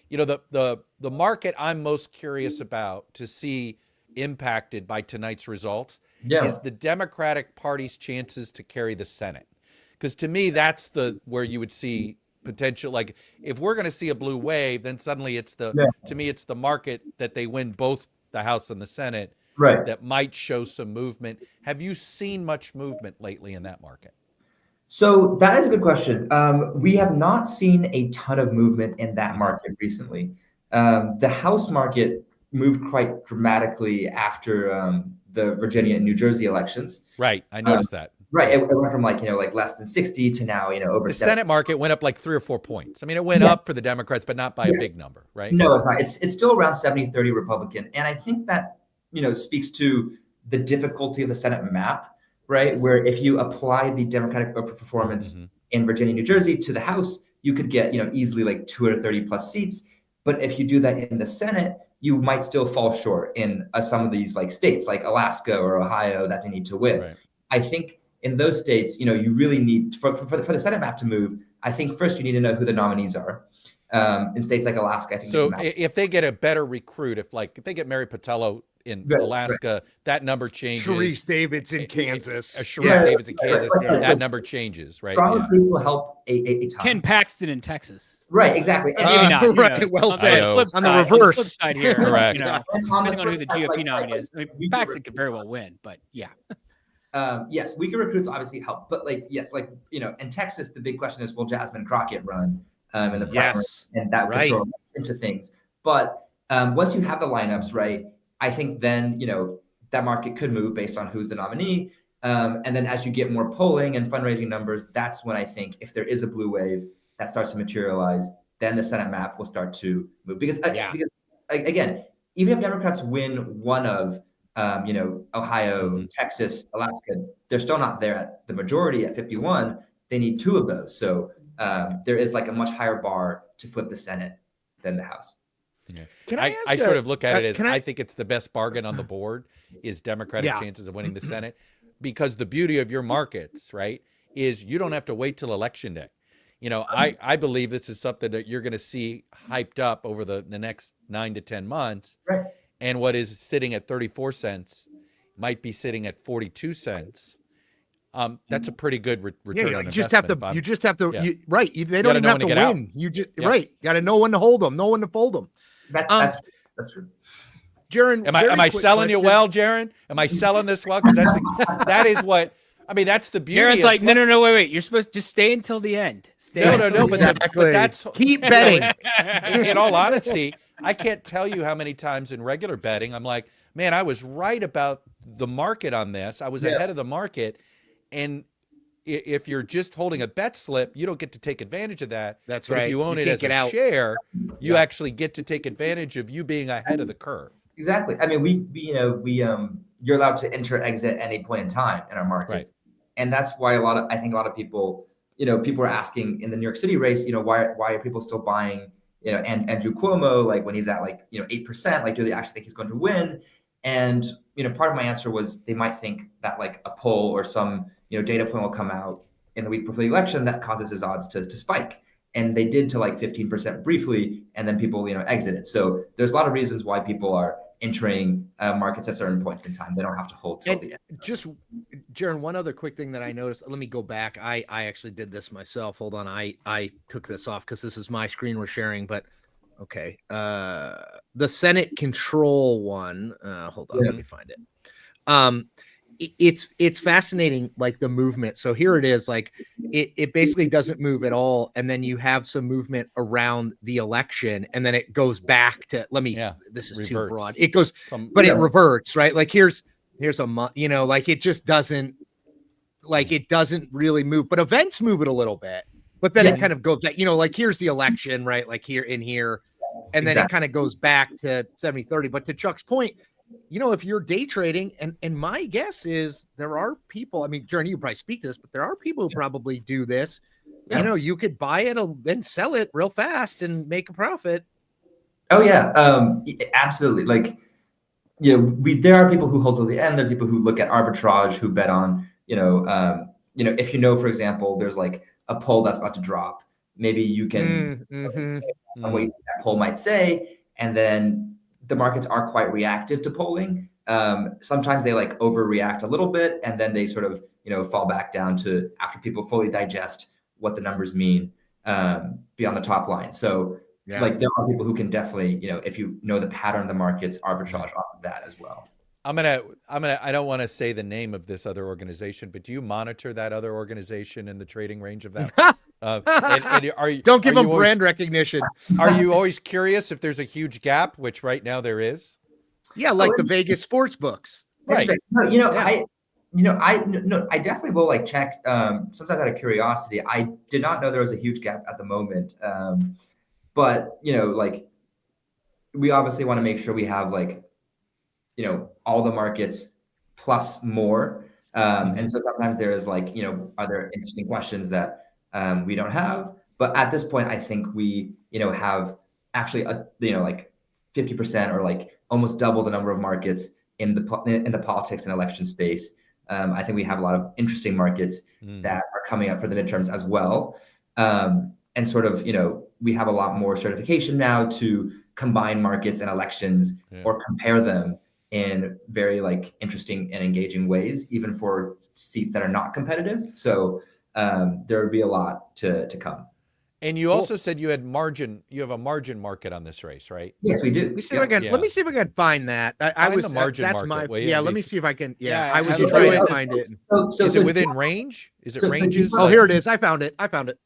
You know, the market I'm most curious about to see impacted by tonight's results is the Democratic Party's chances to carry the Senate. Because to me, that's where you would see potential. Like, if we're going to see a blue wave, then suddenly it's to me, it's the market that they win both the House and the Senate that might show some movement. Have you seen much movement lately in that market? So that is a good question. We have not seen a ton of movement in that market recently. The House market moved quite dramatically after the Virginia and New Jersey elections. Right, I noticed that. Right, it went from like less than 60 to now over. The Senate market went up like 3 or 4 points. I mean, it went up for the Democrats, but not by a big number, right? No, it's not. It's still around 70-30 Republican, and I think that speaks to the difficulty of the Senate map, right? Where if you apply the Democratic vote performance in Virginia, New Jersey to the House, you could get easily like 230 plus seats. But if you do that in the Senate, you might still fall short in some of these like states like Alaska or Ohio that they need to win. Right. I think in those states, you really need for the Senate map to move. I think first you need to know who the nominees are. In states like Alaska, I think. So if they get a better recruit, if they get Mary Patello in Alaska, that number changes. Sharice Davids in Kansas. Sharice Davids in Kansas, that number changes, right? Stronger people will help a ton. Ken Paxton in Texas. Right, exactly. And right, well said. On the reverse. Flip side here, correct. Depending on who the GOP nominee is. I mean, Paxton could very well win, but yeah. Yes, weaker recruits obviously help, but in Texas, the big question is, will Jasmine Crockett run in the primary, and that would throw into things. But once you have the lineups, right, I think then that market could move based on who's the nominee, and then as you get more polling and fundraising numbers, that's when I think if there is a blue wave that starts to materialize, then the Senate map will start to move because again, even if Democrats win one of Ohio, Texas, Alaska, they're still not there at the majority at 51. They need 2 of those. So there is like a much higher bar to flip the Senate than the House. Yeah. I sort of look at it as I think it's the best bargain on the board is Democratic chances of winning the Senate, because the beauty of your markets, right, is you don't have to wait till Election Day. I believe this is something that you're going to see hyped up over the next 9 to 10 months. Right. And what is sitting at 34 cents might be sitting at 42 cents. That's a pretty good return on investment. You just have to, they don't even have to win. You just, got to know when to hold them, know when to fold them. That's true. Jaron, am I selling you well, Jaron? Am I selling this well? Because that is what, I mean, that's the beauty. Jaron's like, no, wait. You're supposed to just stay until the end. No, but that's keep betting. In all honesty, I can't tell you how many times in regular betting I'm like, man, I was right about the market on this. I was ahead of the market. And if you're just holding a bet slip, you don't get to take advantage of that. That's but right. If you own it as a share, you actually get to take advantage of you being ahead of the curve. Exactly. I mean, you're allowed to enter, exit at any point in time in our markets. Right. And that's why I think a lot of people, people are asking in the New York City race, why are people still buying, and Andrew Cuomo, like when he's at 8%, like, do they actually think he's going to win? And, part of my answer was they might think that like a poll or some, data point will come out in the week before the election that causes his odds to spike. And they did to like 15% briefly, and then people, exited. So there's a lot of reasons why people are entering markets at certain points in time. They don't have to hold till the end. Just, Jaron, one other quick thing that I noticed. Let me go back. I actually did this myself. Hold on. I took this off because this is my screen we're sharing. But okay, the Senate control one. Hold on, let me find it. it's fascinating, like the movement. So here it is, like it basically doesn't move at all, and then you have some movement around the election, and then it goes back to this is reverts. too broad. It goes, it reverts, right? Like here's a month, like it just doesn't, like it doesn't really move, but events move it a little bit, but then it kind of goes back, like here's the election, right? Like here in here, and then it kind of goes back to 70-30. But to Chuck's point, if you're day trading, and my guess is there are people, I mean, Journey, you probably speak to this, but there are people who probably do this. Yeah. You could buy it and sell it real fast and make a profit. Oh yeah. Absolutely. Like, there are people who hold till the end. There are people who look at arbitrage, who bet on, if for example, there's like a poll that's about to drop, maybe you can what that poll might say, and then the markets are quite reactive to polling. Sometimes they like overreact a little bit, and then they sort of, fall back down to after people fully digest what the numbers mean beyond the top line. So like there are people who can definitely, if you know the pattern of the markets, arbitrage off of that as well. I don't want to say the name of this other organization, but do you monitor that other organization in the trading range of that? Don't give them brand recognition. Are you always curious if there's a huge gap, which right now there is? Yeah, like the Vegas sports books. Right. No, I definitely will like check sometimes out of curiosity. I did not know there was a huge gap at the moment. But like we obviously want to make sure we have like, all the markets plus more. And so sometimes there is like, are there interesting questions that we don't have? But at this point, I think we, have actually, like 50% or like almost double the number of markets in the politics and election space. I think we have a lot of interesting markets that are coming up for the midterms as well. And sort of, we have a lot more certification now to combine markets and elections or compare them in very like interesting and engaging ways, even for seats that are not competitive. So there would be a lot to come. And you also said you have a margin market on this race, right? Yes, we do. Let me see if I can find that. Find the margin market. Let me see if I can. I was just trying to find it. Is it within range? Is it ranges? Oh, here it is. I found it.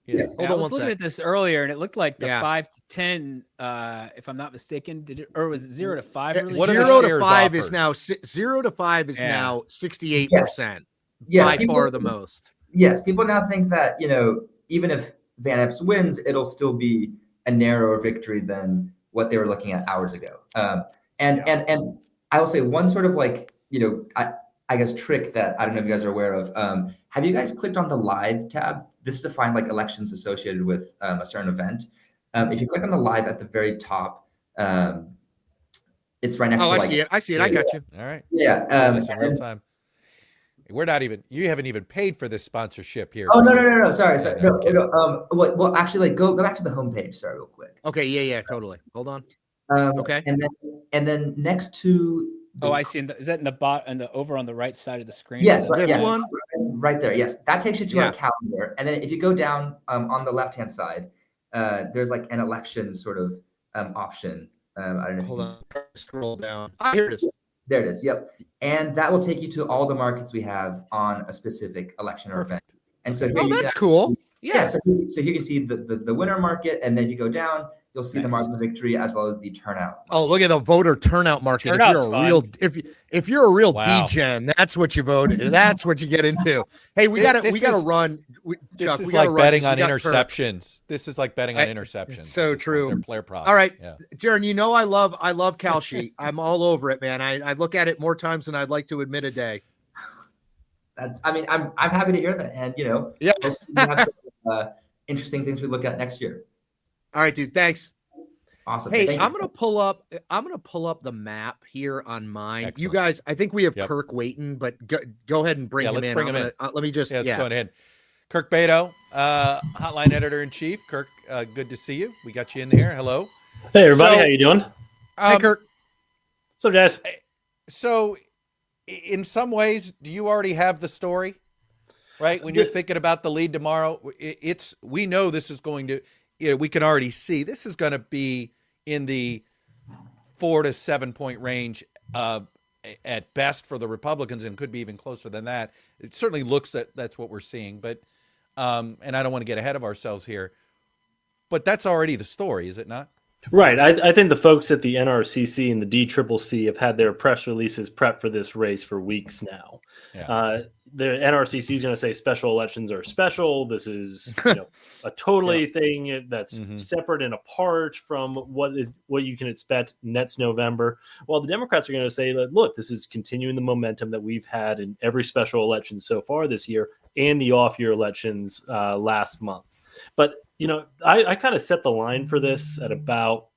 Yes. I was looking at this earlier, and it looked like the 5 to 10, if I'm not mistaken, or was it 0 to 5? Really? 0 to 5 is now 0 to 5 is now 68%. By far the most. Yes, people now think that even if Van Epps wins, it'll still be a narrower victory than what they were looking at hours ago. And I will say one sort of like, I guess trick that I don't know if you guys are aware of. Have you guys clicked on the live tab? This is to find like elections associated with a certain event. If you click on the live at the very top, it's right next to I see it. I see it. I got you. All right. Yeah. This in real time. You haven't even paid for this sponsorship here. Oh, no. Sorry. Well, actually, like go back to the homepage. Sorry, real quick. Okay. Yeah, totally. Hold on. Okay. And then next to. I see. Is that in the over on the right side of the screen? Yes. This one? Right there. Yes. That takes you to our calendar. And then if you go down on the left-hand side, there's like an election sort of option. I don't know. Hold on. Scroll down. Here it is. There it is. Yep. And that will take you to all the markets we have on a specific election or event. And so that's cool. Yeah. So here you can see the winner market, and then you go down, you'll see the margin of victory as well as the turnout. Oh, look at the voter turnout market. If you're a real degen, that's what you voted. That's what you get into. Hey, we gotta run. This is like betting on interceptions. This is like betting on interceptions. So true. Their player props. All right, Jaron. I love Kalshi. I'm all over it, man. I look at it more times than I'd like to admit a day. I'm happy to hear that, and we have some, interesting things we look at next year. All right, dude. Thanks. Awesome. Hey, I'm gonna pull up the map here on mine. Excellent. You guys, I think we have Kirk waiting, but go ahead and bring him in. Let's bring him in. Let me just let's go ahead. Kirk Beto, Hotline Editor-in-Chief. Kirk, good to see you. We got you in here. Hello. Hey, everybody. How you doing? Hey, Kirk. What's up, guys? So, in some ways, do you already have the story? Right? When you're thinking about the lead tomorrow, we know this is going to, we can already see this is going to be in the 4 to 7 point range at best for the Republicans, and could be even closer than that. It certainly looks that that's what we're seeing. But and I don't want to get ahead of ourselves here, but that's already the story, is it not? Right. I think the folks at the NRCC and the DCCC have had their press releases prepped for this race for weeks now. Yeah. The NRCC is going to say special elections are special. This is a totally thing that's separate and apart from what you can expect next November. While the Democrats are going to say that, look, this is continuing the momentum that we've had in every special election so far this year and the off-year elections last month. But I kind of set the line for this at about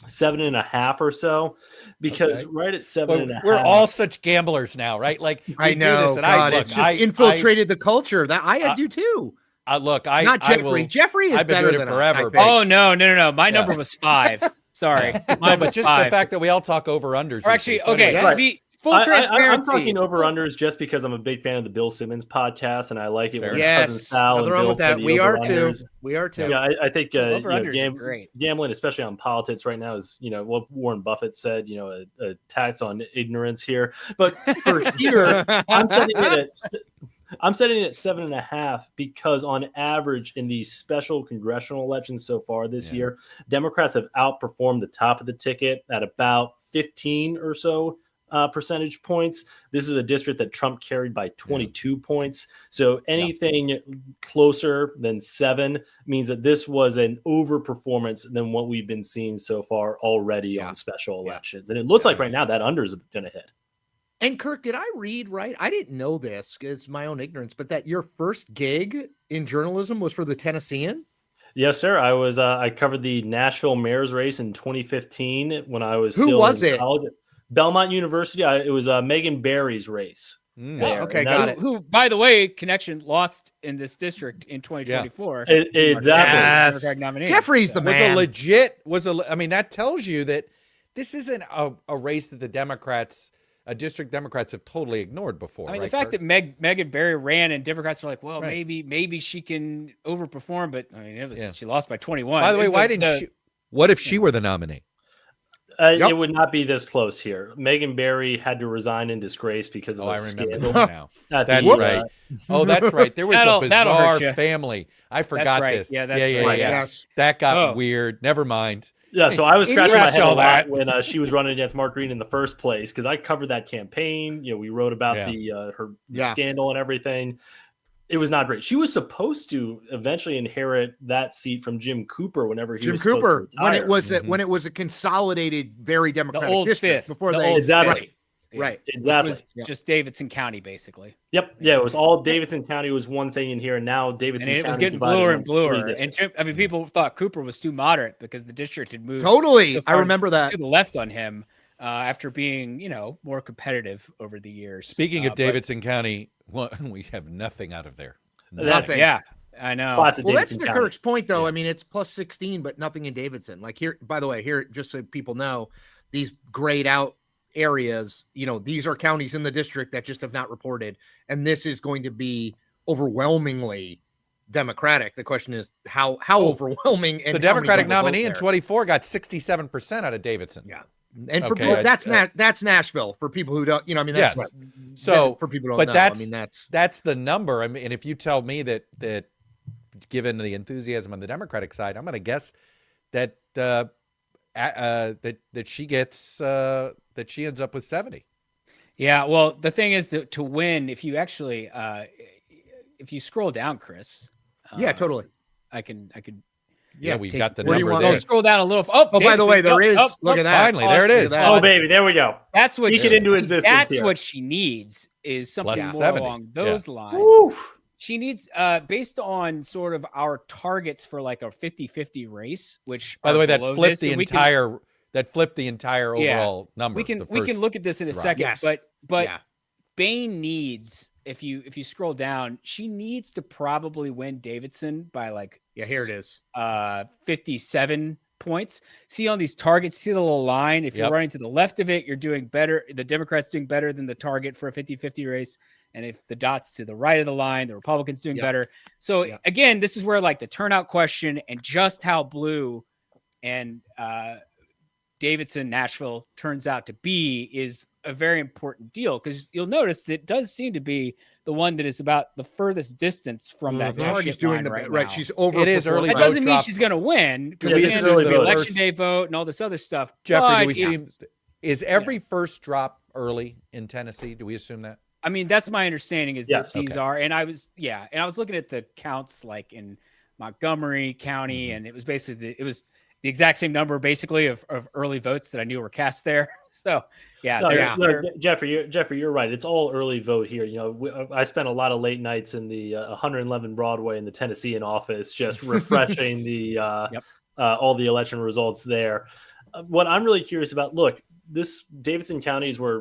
7.5 or so, because right at 7.5, we're all such gamblers now, right? Like I know, do this, and it's just infiltrated the culture. That I do too. Not Geoffrey. Jeffrey is better than forever. Oh no! My number was 5. Sorry, but just 5. The fact that we all talk over unders. Or actually, okay. Full I'm talking over unders just because I'm a big fan of the Bill Simmons podcast, and I like it when Cousin Sal and Bill with that. We are too. Yeah, I think great. Gambling, especially on politics right now, is what Warren Buffett said. A tax on ignorance here. But for here, I'm setting it at 7.5 because on average in these special congressional elections so far this year, Democrats have outperformed the top of the ticket at about 15 or so percentage points. This is a district that Trump carried by 22 points. So anything closer than 7 means that this was an overperformance than what we've been seeing so far already on special elections. And it looks like right now that under is going to hit. And Kirk, did I read right? I didn't know this, it's my own ignorance, but that your first gig in journalism was for the Tennessean? Yes, sir. I covered the Nashville mayor's race in 2015 when I was Who still was in it? college. Belmont University. It was Megan Barry's race. Okay, got it. Who, by the way, Connection lost in this district in 2024. Exactly. Jeffrey's the man. I mean, that tells you that this isn't a race that district Democrats have totally ignored before. I mean, right, the fact Kirk? that Megan Barry ran and Democrats were like, well, maybe she can overperform, but I mean, she lost by 21. By the way, why didn't she? What if she were the nominee? It would not be this close here. Megan Barry had to resign in disgrace because of a scandal. Now. That's right. That's right. There was a bizarre family. I forgot this. Yeah, that's right. Yes. That got weird. Never mind. Yeah, so I was scratching my head a lot that when she was running against Mark Green in the first place because I covered that campaign. We wrote about her scandal and everything. It was not great. She was supposed to eventually inherit that seat from Jim Cooper whenever he was supposed to retire. when it was a consolidated, very Democratic old district fifth, before exactly. Right. Exactly. It was just Davidson County, basically. Yep. Yeah, it was all Davidson County was one thing in here, and now Davidson County it was getting bluer and bluer. And people thought Cooper was too moderate because the district had moved so I remember that to the left on him after being, more competitive over the years. Speaking of Davidson County, we have nothing out of there. Nothing. Yeah, I know. Well, that's to Kirk's point, though. I mean, it's plus 16, but nothing in Davidson. Like here, by the way, here, just so people know, these grayed out areas, these are counties in the district that just have not reported. And this is going to be overwhelmingly Democratic. The question is how overwhelming. And the Democratic nominee in 24 got 67% out of Davidson. Yeah. And that's Nashville for people who don't, that's what. So for people who don't but know, that's the number. I mean, and if you tell me that given the enthusiasm on the Democratic side, I'm going to guess that that she gets that she ends up with 70. Yeah. Well, the thing is to win, if you actually if you scroll down, Chris. Yeah, totally. I could. Yeah, we've got the number there. Scroll down a little. By the way, there is. Look at that. Finally, there it is. Oh, baby, there we go. That's what what she needs is something Plus more 70. along those lines. Oof. She needs, based on sort of our targets for like a 50-50 race, which by the way, that flipped the entire overall number. We can look at this in a second, but Bain needs. If you scroll down, she needs to probably win Davidson by here it is 57 points. See on these targets, see the little line. If you're running to the left of it, you're doing better. The Democrats doing better than the target for a 50-50 race. And if the dot's to the right of the line, the Republicans doing better. So again, this is where the turnout question and just how blue and Davidson, Nashville turns out to be is a very important deal, because you'll notice it does seem to be the one that is about the furthest distance from that target She's doing line the right now. She's over. It is early That vote doesn't mean drop. she's going to win, because Do we again, assume there's the the election first- day vote and all this other stuff. Jeffrey, but do we it's- see, is every first drop early in Tennessee? Do we assume that? I mean, that's my understanding, is Yes. that these Okay. are, and I was looking at the counts like in Montgomery County, and it was basically it was the exact same number basically of early votes that I knew were cast there. So Jeffrey, you're right. It's all early vote here. You know, I spent a lot of late nights in the 111 Broadway in the Tennessean office, just refreshing the all the election results there. What I'm really curious about, look, this Davidson County is where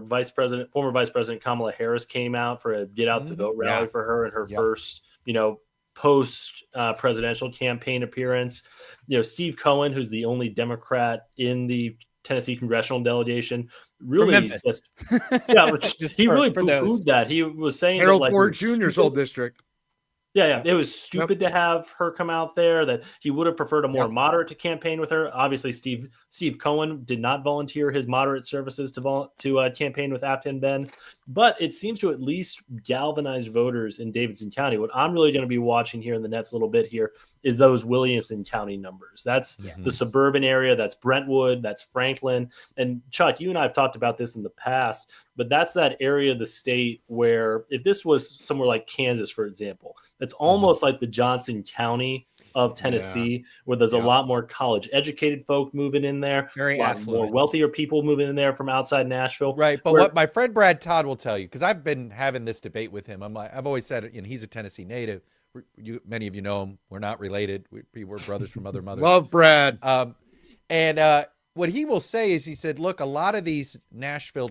former Vice President Kamala Harris came out for a Get Out to Vote rally for her in her first, post presidential campaign appearance. You know, Steve Cohen, who's the only Democrat in the Tennessee congressional delegation, really Memphis. he really for those. poo-pooed that. He was saying Harold that, Ford Jr.'s old district. Yeah, it was stupid to have her come out there, that he would have preferred a more moderate to campaign with her. Obviously, Steve Cohen did not volunteer his moderate services to campaign with Afton Ben, but it seems to at least galvanize voters in Davidson County. What I'm really going to be watching here in the next little bit here is those Williamson County numbers. That's the suburban area. That's Brentwood. That's Franklin. And Chuck, you and I have talked about this in the past, but that's that area of the state where, if this was somewhere like Kansas, for example, it's almost like the Johnson County of Tennessee, where there's a lot more college-educated folk moving in there, very a lot more wealthier people moving in there from outside Nashville. Right, but what my friend Brad Todd will tell you, because I've been having this debate with him. I've always said, he's a Tennessee native. Many of you know him. We're not related. We're brothers from other mothers. Love Brad. What he will say is, he said, look, a lot of these Nashville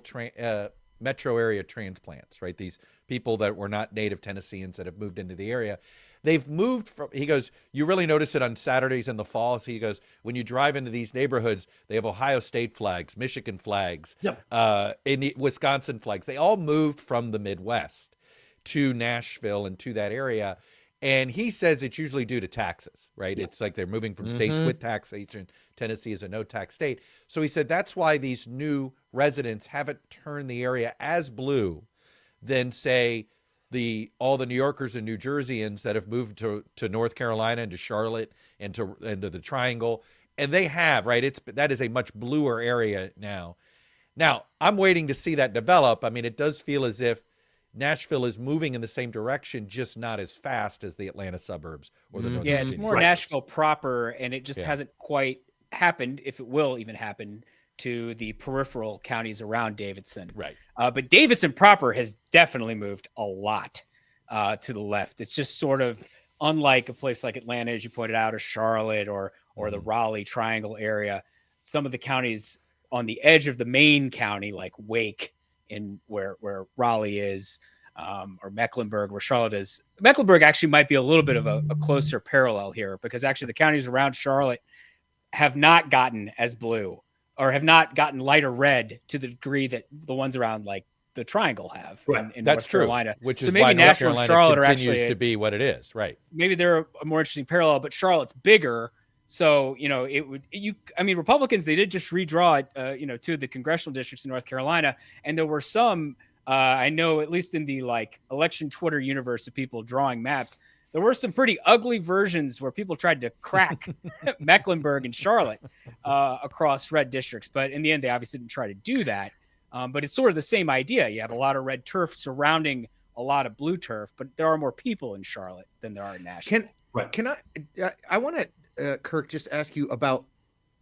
metro area transplants, right? These people that were not native Tennesseans that have moved into the area, they've moved from, he goes, you really notice it on Saturdays in the fall. So he goes, when you drive into these neighborhoods, they have Ohio State flags, Michigan flags, Wisconsin flags. They all moved from the Midwest to Nashville and to that area. And he says it's usually due to taxes, right? It's like they're moving from states with taxation. Tennessee is a no-tax state. So he said that's why these new residents haven't turned the area as blue than, say, all the New Yorkers and New Jerseyans that have moved to North Carolina and to Charlotte and to the Triangle. And they have, right? That is a much bluer area now. Now, I'm waiting to see that develop. I mean, it does feel as if Nashville is moving in the same direction, just not as fast as the Atlanta suburbs or the Northern it's Virginia more suburbs. Nashville proper, and it just hasn't quite happened, if it will even happen, to the peripheral counties around Davidson. Right. But Davidson proper has definitely moved a lot to the left. It's just sort of unlike a place like Atlanta, as you pointed out, or Charlotte, or the Raleigh Triangle area. Some of the counties on the edge of the main county, like Wake, in where Raleigh is, or Mecklenburg, where Charlotte is. Mecklenburg actually might be a little bit of a closer parallel here, because actually the counties around Charlotte have not gotten as blue, or have not gotten lighter red to the degree that the ones around like the Triangle have in That's North true, Carolina. which so is maybe why North Nashville and Carolina Charlotte are continues actually to be what it is, right? Maybe they're a more interesting parallel, but Charlotte's bigger. So, Republicans, they did just redraw, two of the congressional districts in North Carolina. And there were some, I know, at least in the election Twitter universe of people drawing maps, there were some pretty ugly versions where people tried to crack Mecklenburg and Charlotte across red districts. But in the end, they obviously didn't try to do that. But it's sort of the same idea. You have a lot of red turf surrounding a lot of blue turf, but there are more people in Charlotte than there are in Nashville. I want to, Kirk, just ask you about,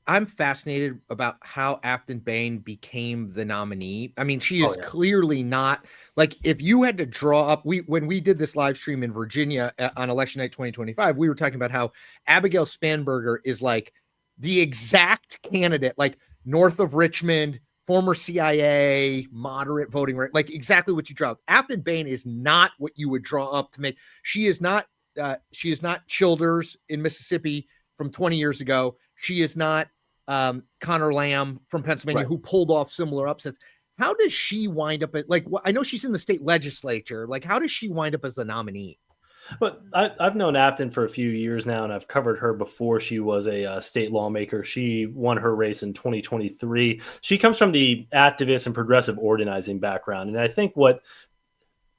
I'm fascinated about how Afton Bain became the nominee. I mean, she is clearly not, like, if you had to draw up, when we did this live stream in Virginia on election night 2025, we were talking about how Abigail Spanberger is like the exact candidate, like north of Richmond, former CIA, moderate voting rate, like exactly what you draw up. Afton Bain is not what you would draw up to make. She is not Childers in Mississippi from 20 years ago. She is not Connor Lamb from Pennsylvania, who pulled off similar upsets. How does she wind up at, I know she's in the state legislature. Like, how does she wind up as the nominee? But I've known Afton for a few years now, and I've covered her before she was a state lawmaker. She won her race in 2023. She comes from the activist and progressive organizing background. And I think what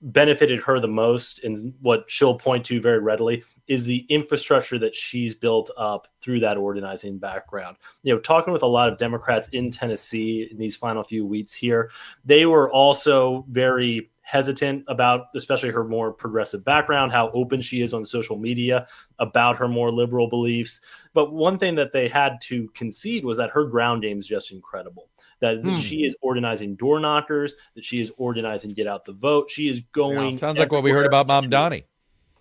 benefited her the most, and what she'll point to very readily, is the infrastructure that she's built up through that organizing background. Talking with a lot of Democrats in Tennessee in these final few weeks here, they were also very hesitant about, especially her more progressive background, how open she is on social media about her more liberal beliefs. But one thing that they had to concede was that her ground game is just incredible. That she is organizing door knockers, that she is organizing get out the vote. She is going. Sounds like what we heard about Mom Donnie.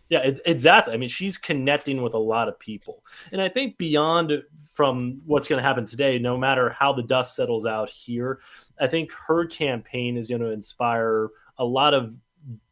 Yeah, exactly. I mean, she's connecting with a lot of people. And I think beyond from what's going to happen today, no matter how the dust settles out here, I think her campaign is going to inspire a lot of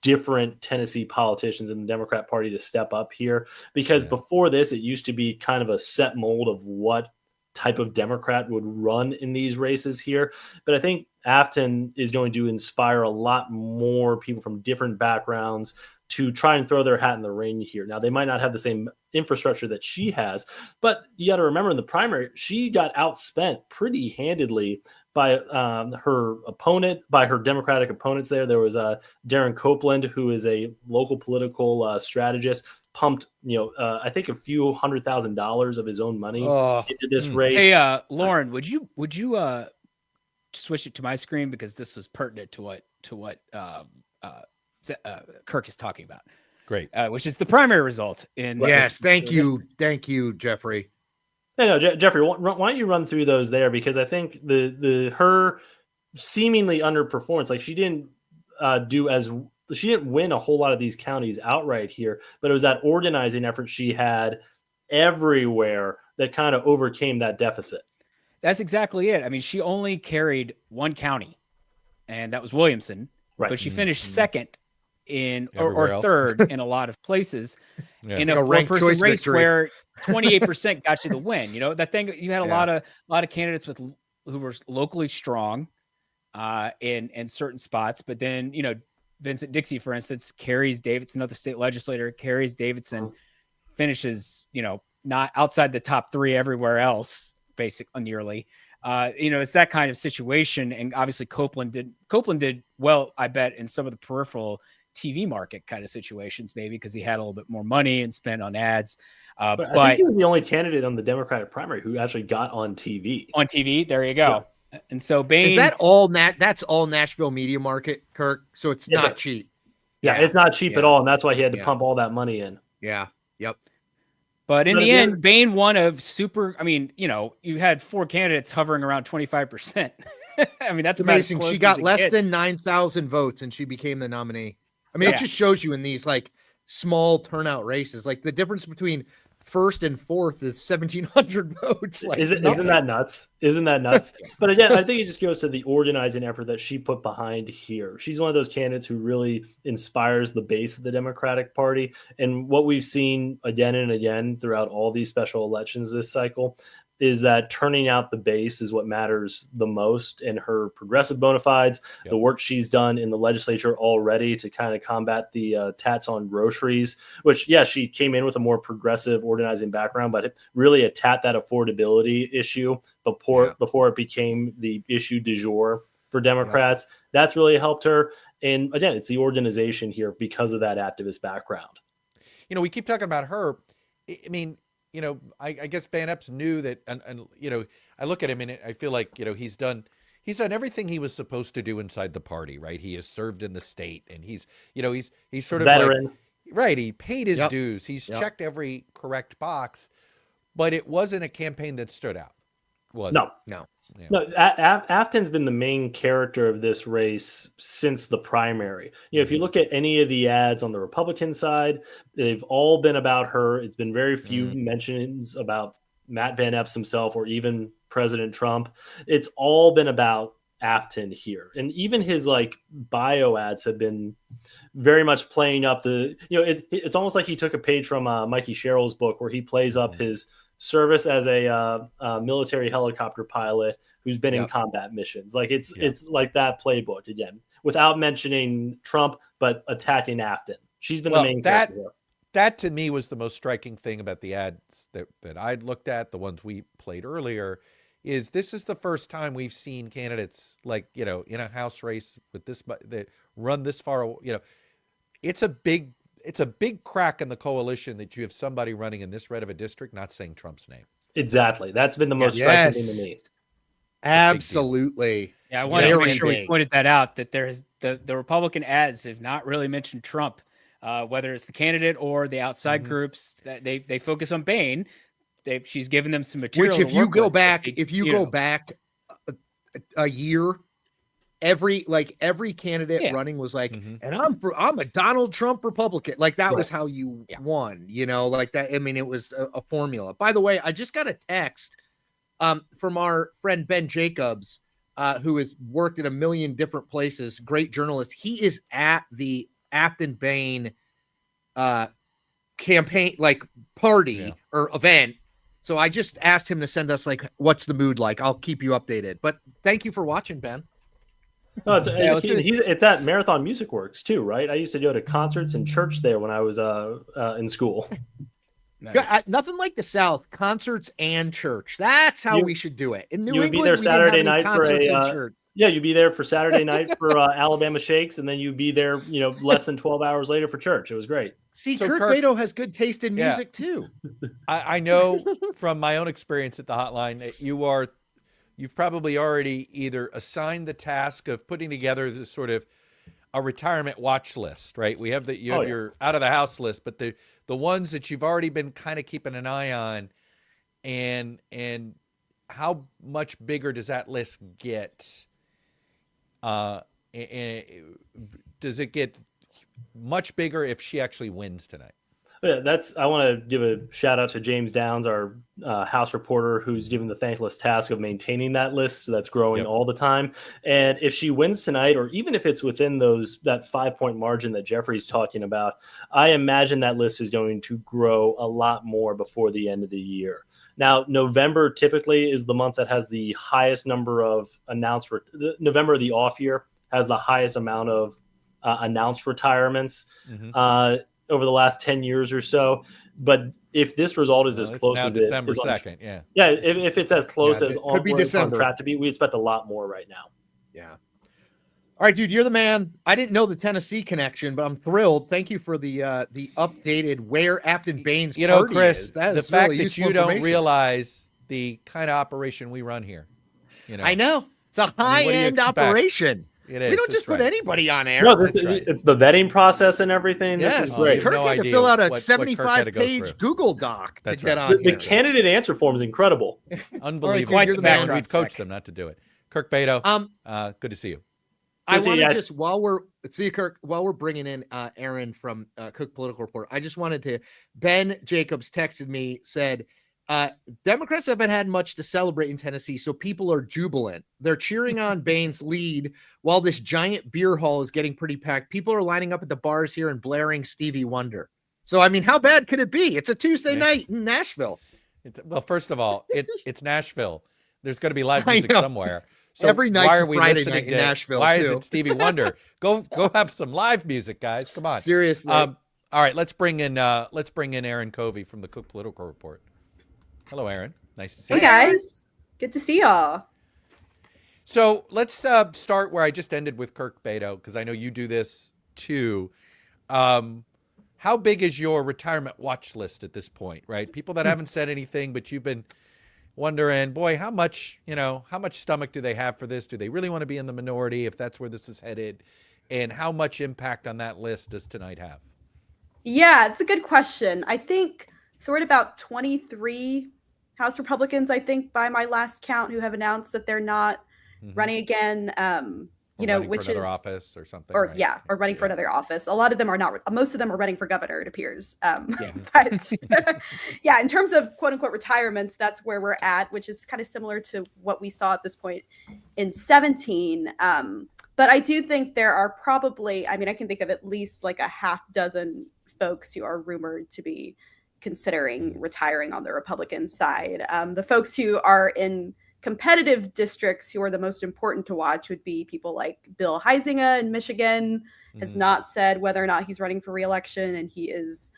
different Tennessee politicians in the Democrat Party to step up here. Because before this, it used to be kind of a set mold of what type of Democrat would run in these races here. But I think Afton is going to inspire a lot more people from different backgrounds to try and throw their hat in the ring here. Now, they might not have the same infrastructure that she has, but you got to remember in the primary, she got outspent pretty handedly by her opponent, by her Democratic opponents there. There was Darren Copeland, who is a local political strategist, pumped, I think a few $100,000 of his own money into this race. Hey, Lauren, would you switch it to my screen, because this was pertinent to what Kirk is talking about. Great. Which is the primary result. Yes, thank you, Geoffrey. No, Geoffrey, why don't you run through those there? Because I think her seemingly underperformance, like she didn't win a whole lot of these counties outright here, but it was that organizing effort she had everywhere that kind of overcame that deficit. That's exactly it. I mean, she only carried one county, and that was Williamson, right? But she finished second or third in a lot of places in a four-person race where 28% got you the win. That thing, you had a lot of candidates who were locally strong in certain spots, but then Vincent Dixie, for instance, carries Davidson, another state legislator, carries Davidson, finishes not outside the top three everywhere else, basically nearly. It's that kind of situation, and obviously Copeland did well, I bet, in some of the peripheral TV market kind of situations, maybe because he had a little bit more money and spent on ads. But I think he was the only candidate on the Democratic primary who actually got on TV. On TV, there you go. Yeah. And so Bain, is that all that's all Nashville media market, Kirk? So it's not cheap. Yeah, it's not cheap at all, and that's why he had to pump all that money in. Yeah. Yep. But in the end, Bain won of super. I mean, you had four candidates hovering around 25%. I mean, that's amazing. She got less than 9,000 votes, and she became the nominee. I mean, it just shows you in these like small turnout races, like the difference between first and fourth is 1,700 votes. Like, isn't that nuts? Isn't that nuts? But again, I think it just goes to the organizing effort that she put behind here. She's one of those candidates who really inspires the base of the Democratic Party. And what we've seen again and again throughout all these special elections this cycle is that turning out the base is what matters the most. And her progressive bona fides, the work she's done in the legislature already to kind of combat the tax on groceries, which, she came in with a more progressive organizing background, but it really attacked that affordability issue before it became the issue du jour for Democrats. That's really helped her. And again, it's the organization here because of that activist background. We keep talking about her. I mean, I guess Van Epps knew that, and I look at him and I feel like, he's done everything he was supposed to do inside the party, right? He has served in the state, and he's sort of veteran. Like, right. He paid his dues. He's checked every correct box, but it wasn't a campaign that stood out. No. Afton's been the main character of this race since the primary. If you look at any of the ads on the Republican side, they've all been about her. It's been very few mentions about Matt Van Epps himself or even President Trump. It's all been about Afton here. And even his bio ads have been very much playing up it's almost like he took a page from Mikey Sherrill's book, where he plays up his service as a military helicopter pilot who's been in combat missions. It's like that playbook again, without mentioning Trump, but attacking Afton. She's been the main character. that to me was the most striking thing about the ads that I'd looked at, the ones we played earlier, is this is the first time we've seen candidates like, in a House race with this, that run this far, it's a big crack in the coalition that you have somebody running in this red of a district not saying Trump's name. Exactly. That's been the most striking thing to me. Absolutely. Yeah, I want to make sure we pointed that out, that there's the Republican ads have not really mentioned Trump, whether it's the candidate or the outside groups. That they focus on Bain. She's given them some material. Which, if you go back a year, every candidate running was like, and I'm a Donald Trump Republican. Like that was how you won. Like that. I mean, it was a formula. By the way, I just got a text from our friend Ben Jacobs, who has worked in a million different places, great journalist. He is at the Afton Bain campaign, party or event. So I just asked him to send us what's the mood like. I'll keep you updated. But thank you for watching, Ben. No, he's at Marathon Music Works too, right? I used to go to concerts and church there when I was in school. Nice. Nothing like the South, concerts and church. That's how we should do it. In New England, be there Saturday night for church. You'd be there for Saturday night for Alabama Shakes, and then you'd be there, less than 12 hours later for church. It was great. See, so Kurt Beto has good taste in music too. I know from my own experience at the hotline that you've probably already either assigned the task of putting together this sort of a retirement watch list, right? We have your out of the house list, but the ones that you've already been kind of keeping an eye on, and how much bigger does that list get? And does it get much bigger if she actually wins tonight? Yeah, I want to give a shout out to James Downs, our House reporter, who's given the thankless task of maintaining that list. So that's growing all the time. And if she wins tonight, or even if it's within that 5-point margin that Geoffrey's talking about, I imagine that list is going to grow a lot more before the end of the year. Now, November typically is the month that has the highest number of announced. November, the off year, has the highest amount of announced retirements over the last 10 years or so. But if this result is as close as December 2nd, if it's as close as could be December. On track to be, we expect a lot more right now. Yeah. All right, dude, you're the man. I didn't know the Tennessee connection, but I'm thrilled. Thank you for the updated where Afton Bain's party Chris, is. That the is fact really that you don't realize the kind of operation we run here. I know. It's a high-end operation. It is. We don't just put anybody on air. No, it's the vetting process and everything. Yes. This is great. Kirk had to fill out a 75-page Google Doc to get on. The candidate answer form is incredible. Unbelievable. Right, dude, We've coached them not to do it. Kirk Beto, good to see you. I want to just, while we're bringing in Aaron from Cook Political Report, I just wanted to, Ben Jacobs texted me, said, Democrats haven't had much to celebrate in Tennessee, so people are jubilant. They're cheering on Bain's lead while this giant beer hall is getting pretty packed. People are lining up at the bars here and blaring Stevie Wonder. So, I mean, how bad could it be? It's a Tuesday night in Nashville. Well, first of all, it's Nashville. There's going to be live music somewhere. So every night, why are we Friday listening night in Nashville? Why is it Stevie Wonder? Go have some live music, guys. Come on. Seriously. All right, let's bring in Aaron Covey from the Cook Political Report. Hello, Aaron. Nice to see you. Hey guys, good to see y'all. So let's start where I just ended with Kirk Beto, because I know you do this too. How big is your retirement watch list at this point? Right, people that haven't said anything, but you've been wondering, boy, how much stomach do they have for this? Do they really want to be in the minority if that's where this is headed? And how much impact on that list does tonight have? Yeah, it's a good question. I think so. We're at about 23 House Republicans, I think, by my last count, who have announced that they're not running again. Which is office or something, or running for another office. A lot of them are not. Most of them are running for governor, it appears. But in terms of quote unquote retirements, that's where we're at, which is kind of similar to what we saw at this point in 17. But I do think there are probably, I can think of at least like a half dozen folks who are rumored to be considering retiring on the Republican side. The folks who are in competitive districts who are the most important to watch would be people like Bill Huizenga in Michigan, has not said whether or not he's running for re-election, and he is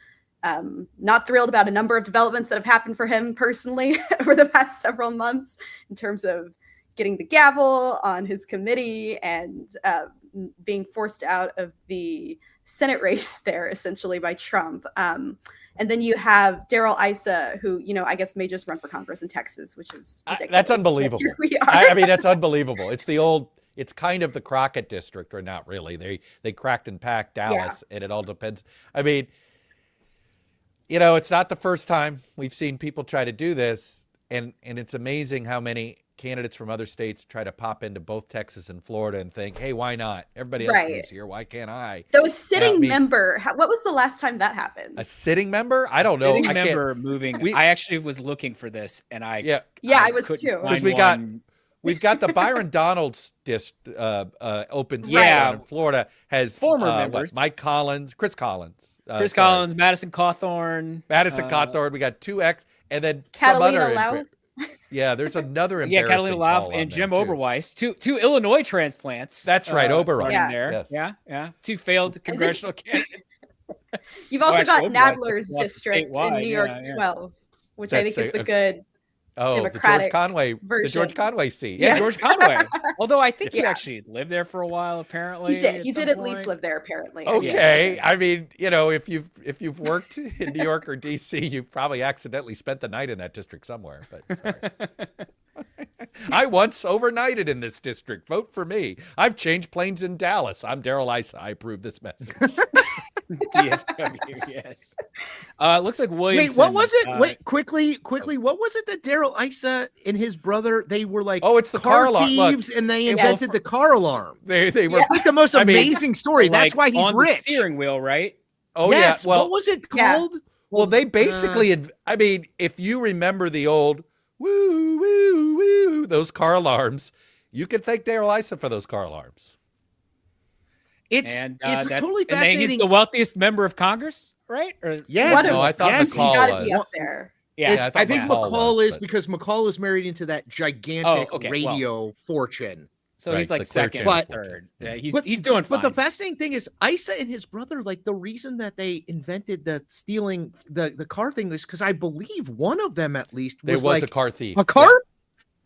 Not thrilled about a number of developments that have happened for him personally over the past several months in terms of getting the gavel on his committee and being forced out of the Senate race there essentially by Trump. And then you have Darrell Issa, who, I guess may just run for Congress in Texas, which is ridiculous. That's unbelievable. Here we are. I mean, that's unbelievable. It's kind of the Crockett district, or not really. They cracked and packed Dallas, and it all depends. I mean, it's not the first time we've seen people try to do this, and it's amazing how many candidates from other states try to pop into both Texas and Florida and think, hey, why not? Everybody else lives here. Why can't I? So a sitting member, what was the last time that happened? A sitting member? I don't know. Sitting member moving. I actually was looking for this, and I was too. Because we've got the Byron Donalds open slot in Florida has former members. Mike Collins, Chris Collins. Collins, Madison Cawthorn. We got 2X, and then Catalina some other. Lau. Yeah, there's another embarrassing Catalina Lau and Jim Oberweis, two Illinois transplants. That's right, Oberweis. There. Yes. Yeah. Two failed congressional candidates. You've also got Nadler's district in New York 12, which I think is the good Democratic the George Conway seat. Yeah, George Conway. Although I think he actually lived there for a while, apparently. He did at least live there, apparently. Okay. I mean, if you've worked in New York or DC, you've probably accidentally spent the night in that district somewhere. But sorry. I once overnighted in this district. Vote for me. I've changed planes in Dallas. I'm Darrell Issa. I approve this message. DFW, yes. Looks like Williamson. Wait, what was it? Wait, quickly. What was it that Darrell Issa and his brother, they were like, it's the car thieves, and they invented the car alarm. They were like the most amazing story. That's why he's on rich. The steering wheel, right? Oh yes. Yeah. Well, what was it called? Well, they basically. I mean, if you remember the old woo woo woo, those car alarms, you can thank Darrell Issa for those car alarms. It's totally fascinating. And he's the wealthiest member of Congress, right? Yes. No, I thought McCall was. Be up there. Yeah, I think McCall is because McCall is married into that gigantic radio fortune. So he's like second or third. Yeah, he's doing fine. But the fascinating thing is Issa and his brother, like the reason that they invented the stealing the car thing is because I believe one of them at least was a car thief. A car?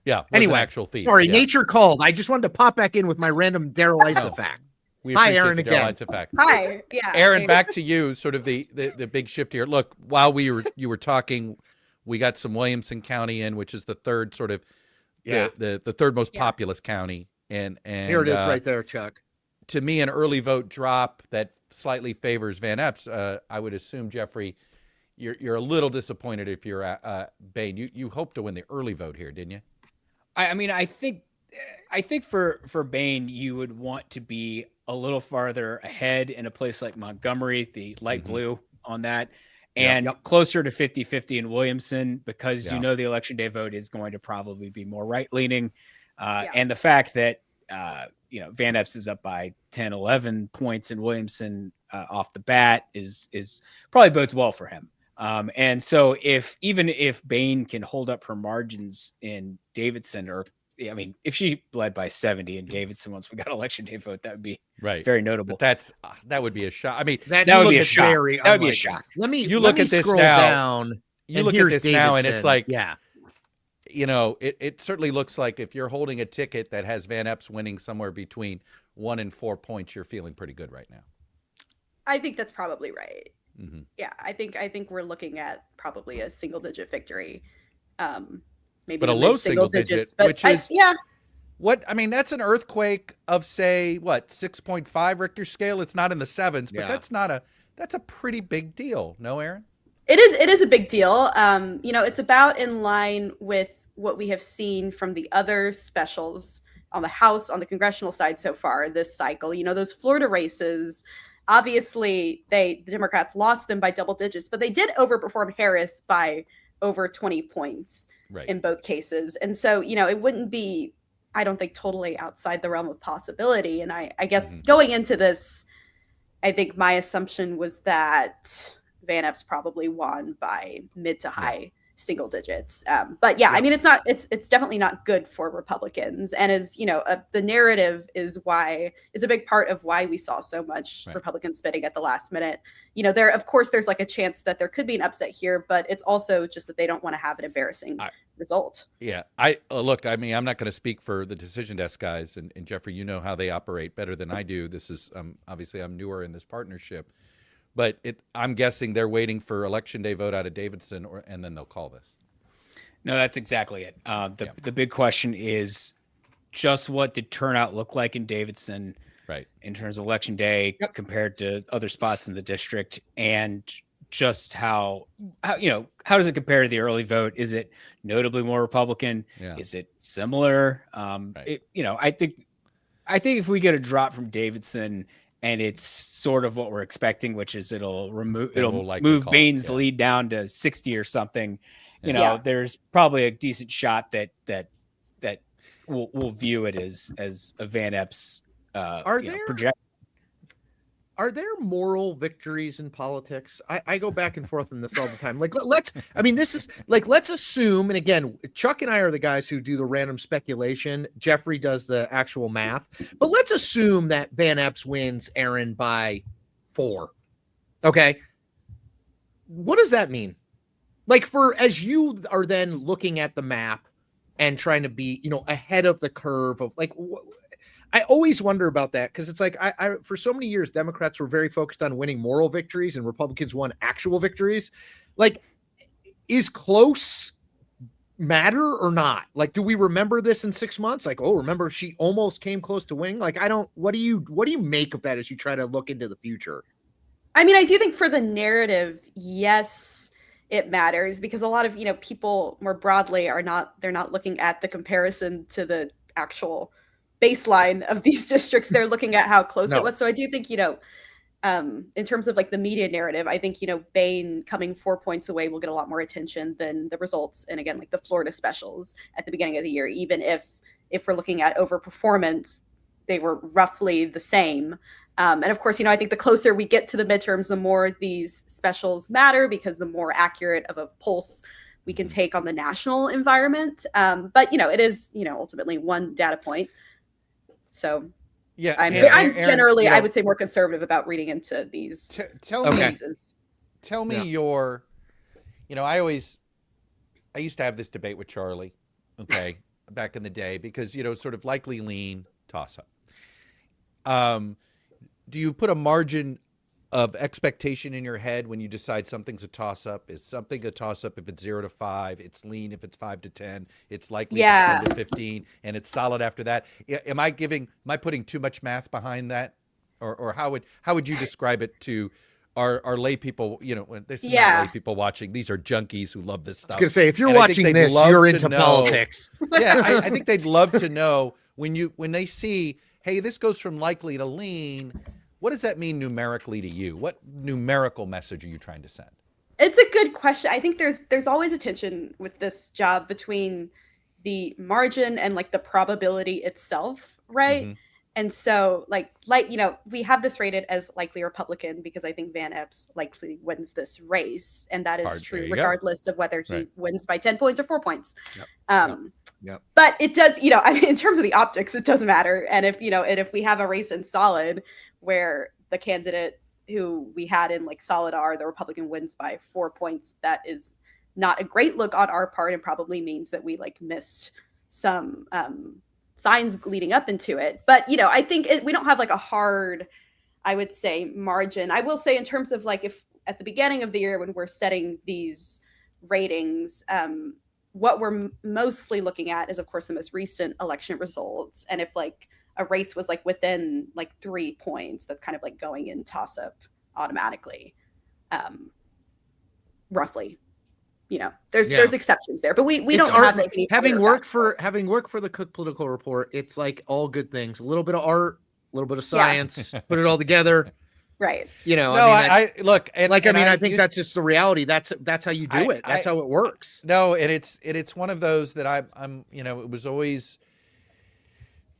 Yeah. Anyway, an actual thief. Sorry, nature called. I just wanted to pop back in with my random Darrell Issa fact. Hi, Aaron, again. Hi. Yeah. Aaron, back to you. Sort of the big shift here. Look, while you were talking, we got some Williamson County in, which is the third sort of the third most populous county. And here it is right there, Chuck. To me, an early vote drop that slightly favors Van Epps. I would assume, Geoffrey, you're a little disappointed if you're Bain. You hoped to win the early vote here, didn't you? I mean, I think for Bain, you would want to be a little farther ahead in a place like Montgomery, the light blue on that, and closer to 50-50 in Williamson, because the election day vote is going to probably be more right-leaning. And the fact that, Van Epps is up by 10, 11 points in Williamson off the bat is probably bodes well for him. And so even if Bain can hold up her margins in Davidson, if she led by 70 in Davidson once we got election day vote, that would be very notable. But that would be a shock. I mean, that would be a shock. That would be a shock. You look at this now, and it's like, it certainly looks like if you're holding a ticket that has Van Epps winning somewhere between 1 and 4 points, you're feeling pretty good right now. I think that's probably right. Mm-hmm. Yeah, I think we're looking at probably a single-digit victory. Maybe but a low single digit, which is what I mean. That's an earthquake of 6.5 Richter scale. It's not in the sevens, but that's a pretty big deal. No, Aaron? It is a big deal. It's about in line with what we have seen from the other specials on the House, on the congressional side so far this cycle. Those Florida races, obviously the Democrats lost them by double digits, but they did overperform Harris by over 20 points. In both cases. And so, it wouldn't be, I don't think, totally outside the realm of possibility. And I guess going into this, I think my assumption was that Van Epps probably won by mid to high single digits. But yeah, I mean, it's definitely not good for Republicans. And as you know, the narrative is a big part of why we saw so much Republicans spitting at the last minute. You know, of course, there's like a chance that there could be an upset here, but it's also just that they don't want to have an embarrassing result. Yeah. Look, I mean, I'm not going to speak for the decision desk guys, and Geoffrey, you know how they operate better than I do. This is obviously I'm newer in this partnership. But I'm guessing they're waiting for Election Day vote out of Davidson, and then they'll call this. No, that's exactly it. The big question is just what did turnout look like in Davidson, right, in terms of Election Day compared to other spots in the district, and just how does it compare to the early vote? Is it notably more Republican? Yeah. Is it similar? I think if we get a drop from Davidson, and it's sort of what we're expecting, which is it'll move Bain's lead down to 60 or something. There's probably a decent shot that we'll view it as a Van Epps projection. Are there moral victories in politics? I go back and forth on this all the time. Like, let's assume, and again, Chuck and I are the guys who do the random speculation. Geoffrey does the actual math. But let's assume that Van Epps wins Aaron by 4. Okay. What does that mean? Like, as you are then looking at the map and trying to be, ahead of the curve of like, I always wonder about that, because it's like I for so many years Democrats were very focused on winning moral victories and Republicans won actual victories. Like, is close matter or not? Like, do we remember this in 6 months? Like, oh, remember she almost came close to winning? Like, what do you make of that as you try to look into the future? I mean, I do think for the narrative, yes, it matters, because a lot of people more broadly they're not looking at the comparison to the actual baseline of these districts. They're looking at how close it was. So I do think, in terms of like the media narrative, I think, Bain coming 4 points away will get a lot more attention than the results. And again, like the Florida specials at the beginning of the year, even if we're looking at overperformance, they were roughly the same. And of course, I think the closer we get to the midterms, the more these specials matter, because the more accurate of a pulse we can take on the national environment. But, it is, ultimately one data point. So yeah, I'm generally, I would say, more conservative about reading into these cases. Tell me your, I used to have this debate with Charlie, back in the day, because, sort of likely lean toss up. Do you put a margin of expectation in your head when you decide something's a toss up? Is something a toss up if it's 0 to 5? It's lean if it's 5 to 10. It's likely if it's 10 to 15, and it's solid after that. Am I putting too much math behind that, or how would you describe it to our lay people? There's not lay people watching. These are junkies who love this stuff. I was gonna say, if you're watching this, you're into politics. Yeah, I think they'd love to know when they see, hey, this goes from likely to lean. What does that mean numerically to you? What numerical message are you trying to send? It's a good question. I think there's always a tension with this job between the margin and like the probability itself, right? Mm-hmm. And so like we have this rated as likely Republican because I think Van Epps likely wins this race, and that is true regardless of whether he wins by 10 points or 4 points. Yep. But it does, I mean, in terms of the optics, it doesn't matter. And if we have a race in solid where the candidate who we had in like solid R, the Republican, wins by 4 points, that is not a great look on our part, and probably means that we like missed some signs leading up into it. But I think we don't have like a hard, I would say, margin. I will say, in terms of like, if at the beginning of the year when we're setting these ratings, what we're mostly looking at is, of course, the most recent election results. And if like a race was like within like 3 points, that's kind of like going in toss up automatically, roughly. There's exceptions there, but we don't have any having worked for the Cook Political Report. It's like all good things, a little bit of art, a little bit of science, put it all together. Right. I think that's just the reality. That's how you do it. That's how it works. No, and it's one of those that I'm it was always,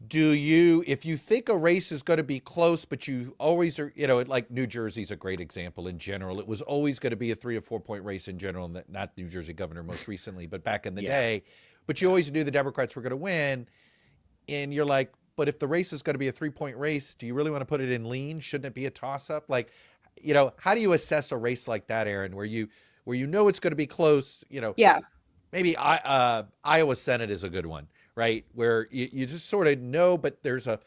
if you think a race is going to be close, but you always are, like New Jersey's a great example in general. It was always going to be a 3 to 4 point race in general, and not New Jersey governor most recently, but back in the day. But you always knew the Democrats were going to win. And you're like, but if the race is going to be a 3-point race, do you really want to put it in lean? Shouldn't it be a toss up? Like, how do you assess a race like that, Aaron, where you know it's going to be close, maybe Iowa Senate is a good one, right? Where you just sort of know, but there's a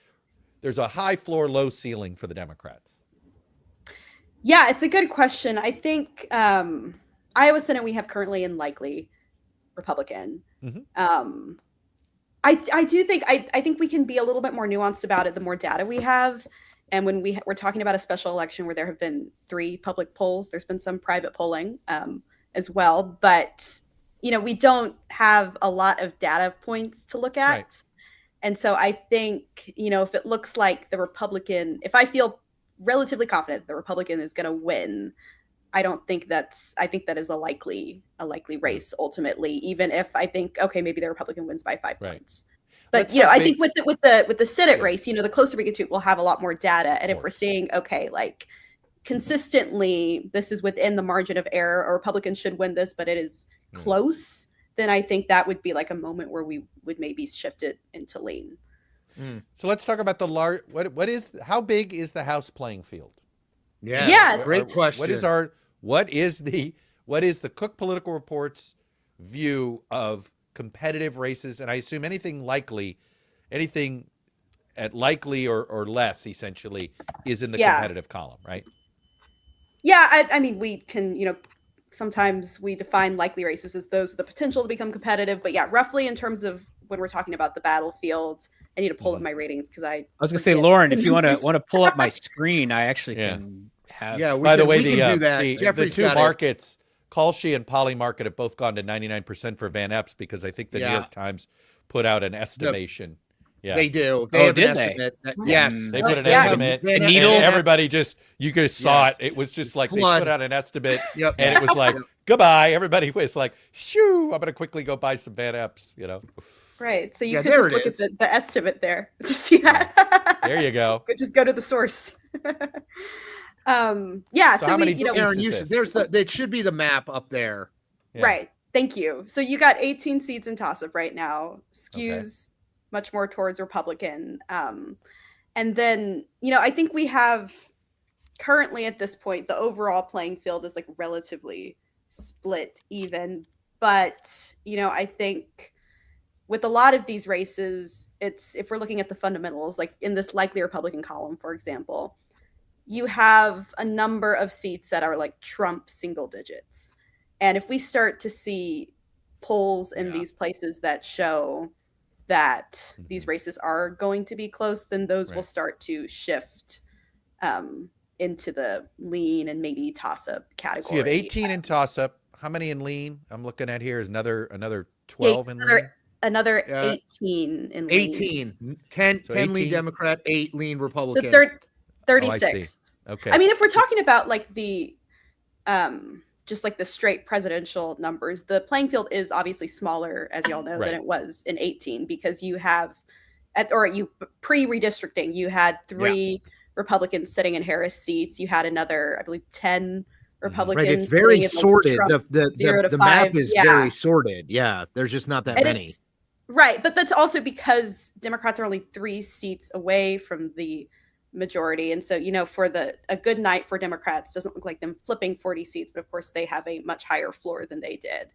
high floor, low ceiling for the Democrats. Yeah, it's a good question. I think Iowa Senate we have currently in likely Republican. Mm-hmm. I do think I think we can be a little bit more nuanced about it the more data we have. And when we're talking about a special election where there have been 3 public polls, there's been some private polling as well. But, we don't have a lot of data points to look at. Right. And so I think, if it looks like the Republican, if I feel relatively confident the Republican is going to win, I think that is a likely race ultimately, even if I think, okay, maybe the Republican wins by 5 points. But, I think with the Senate race, the closer we get to it, we'll have a lot more data. And if we're seeing, okay, like consistently, this is within the margin of error, a Republican should win this, but it is close, then I think that would be like a moment where we would maybe shift it into lean. So let's talk about how big is the House playing field? Yeah. Great question. What is the Cook Political Report's view of competitive races? And I assume anything at likely or less essentially is in the competitive column, right? Yeah. I mean, we can, sometimes we define likely races as those with the potential to become competitive, but roughly in terms of when we're talking about the battlefield, I need to pull up my ratings because I was gonna say, Lauren, if you want to pull up my screen, I actually can have. Yeah. By the way, the 2 markets, Kalshi and Poly Market, have both gone to 99% for Van Epps because I think the New York Times put out an estimation. Yeah, they do. They have an estimate. Yes, they put an estimate. The needle. And everybody you guys saw it. It was just like they put out an estimate, and it was like goodbye. Everybody was like, "Shoo! I'm going to quickly go buy some Van Epps." Right. So you could just look at the estimate there to see that. There you go. Could just go to the source. So how many Aaron, it should be the map up there. Yeah. Right. Thank you. So you got 18 seats in toss-up right now. Skews much more towards Republican. And then, I think we have currently at this point, the overall playing field is like relatively split even. But, I think with a lot of these races, if we're looking at the fundamentals, like in this likely Republican column, for example, you have a number of seats that are like Trump single digits. And if we start to see polls in these places that show that these races are going to be close, then those will start to shift into the lean and maybe toss-up category. So you have 18 in toss-up. How many in lean? I'm looking at here is another 12 in lean. Another 18 in lean. 18. 10 lean Democrat, 8 lean Republican. So 36. Oh, I see. Okay. I mean, if we're talking about like the just like the straight presidential numbers, the playing field is obviously smaller, as y'all know, than it was in 18, because you have pre-redistricting, you had 3 Republicans sitting in Harris seats. You had another, I believe, 10 Republicans. Right, it's very sorted. Trump, the map is very sorted. Yeah, there's just not that many. Right, but that's also because Democrats are only 3 seats away from the majority, and so for a good night for Democrats doesn't look like them flipping 40 seats, but of course they have a much higher floor than they did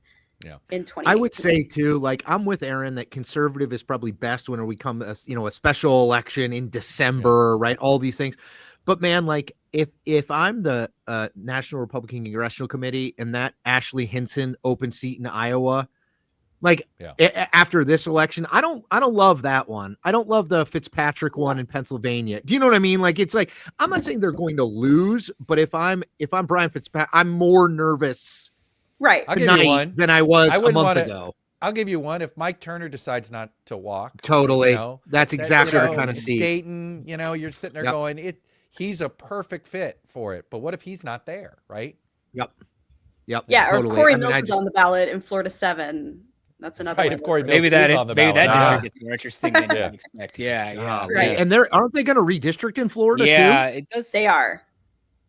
in 2018. I would say too, like I'm with Aaron that conservative is probably best when we come a special election in December, right? All these things, but man, like if I'm the National Republican Congressional Committee and that Ashley Hinson open seat in Iowa, like after this election, I don't love that one. I don't love the Fitzpatrick one in Pennsylvania. Do you know what I mean? Like, it's like, I'm not saying they're going to lose, but if I'm Brian Fitzpatrick, I'm more nervous tonight than I was a month ago. I'll give you one. If Mike Turner decides not to walk, totally, that's exactly the kind of seat. Dayton, you're sitting there going, he's a perfect fit for it. But what if he's not there, right? Yep. Yeah, totally. Or if Corey Mills is on the ballot in Florida 7. That's another Right, one. if Corey Mills Maybe is on the maybe ballot. that district is more interesting than Yeah. you expect. Yeah. Right. And aren't they going to redistrict in Florida Yeah, too? it does. They are.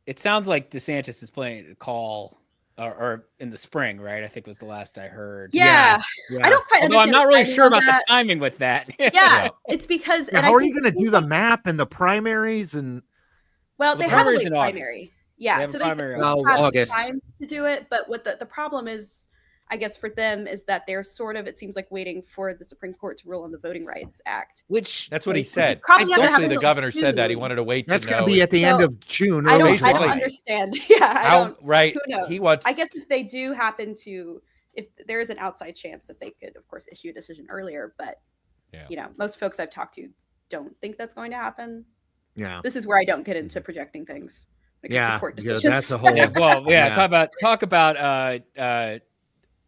It sounds like DeSantis is playing a call or in the spring, right? I think was the last I heard. Yeah. I don't quite Although I'm understand not the really timing sure of about that. the timing with that. Yeah, it's because. Yeah, and how I are you think going to it do seems the like- map and the primaries and? Well, The they have a primary's late in August. primary. They Yeah, have so a they primary in Oh, have August. time to do it. But what the problem is, I guess for them is that they're sort of, it seems like, waiting for the Supreme Court to rule on the Voting Rights Act. Which That's what he Which is said. probably not gonna Actually, happen the until governor said that he June. wanted to wait. That's to going to know be if- at the end of June. I don't Basically. understand. Yeah, How right? Who knows? He wants. I guess if they do happen to, if there is an outside chance that they could, of course, issue a decision earlier, but most folks I've talked to don't think that's going to happen. Yeah. This is where I don't get into projecting things. When it comes to court decisions. That's a whole. Talk about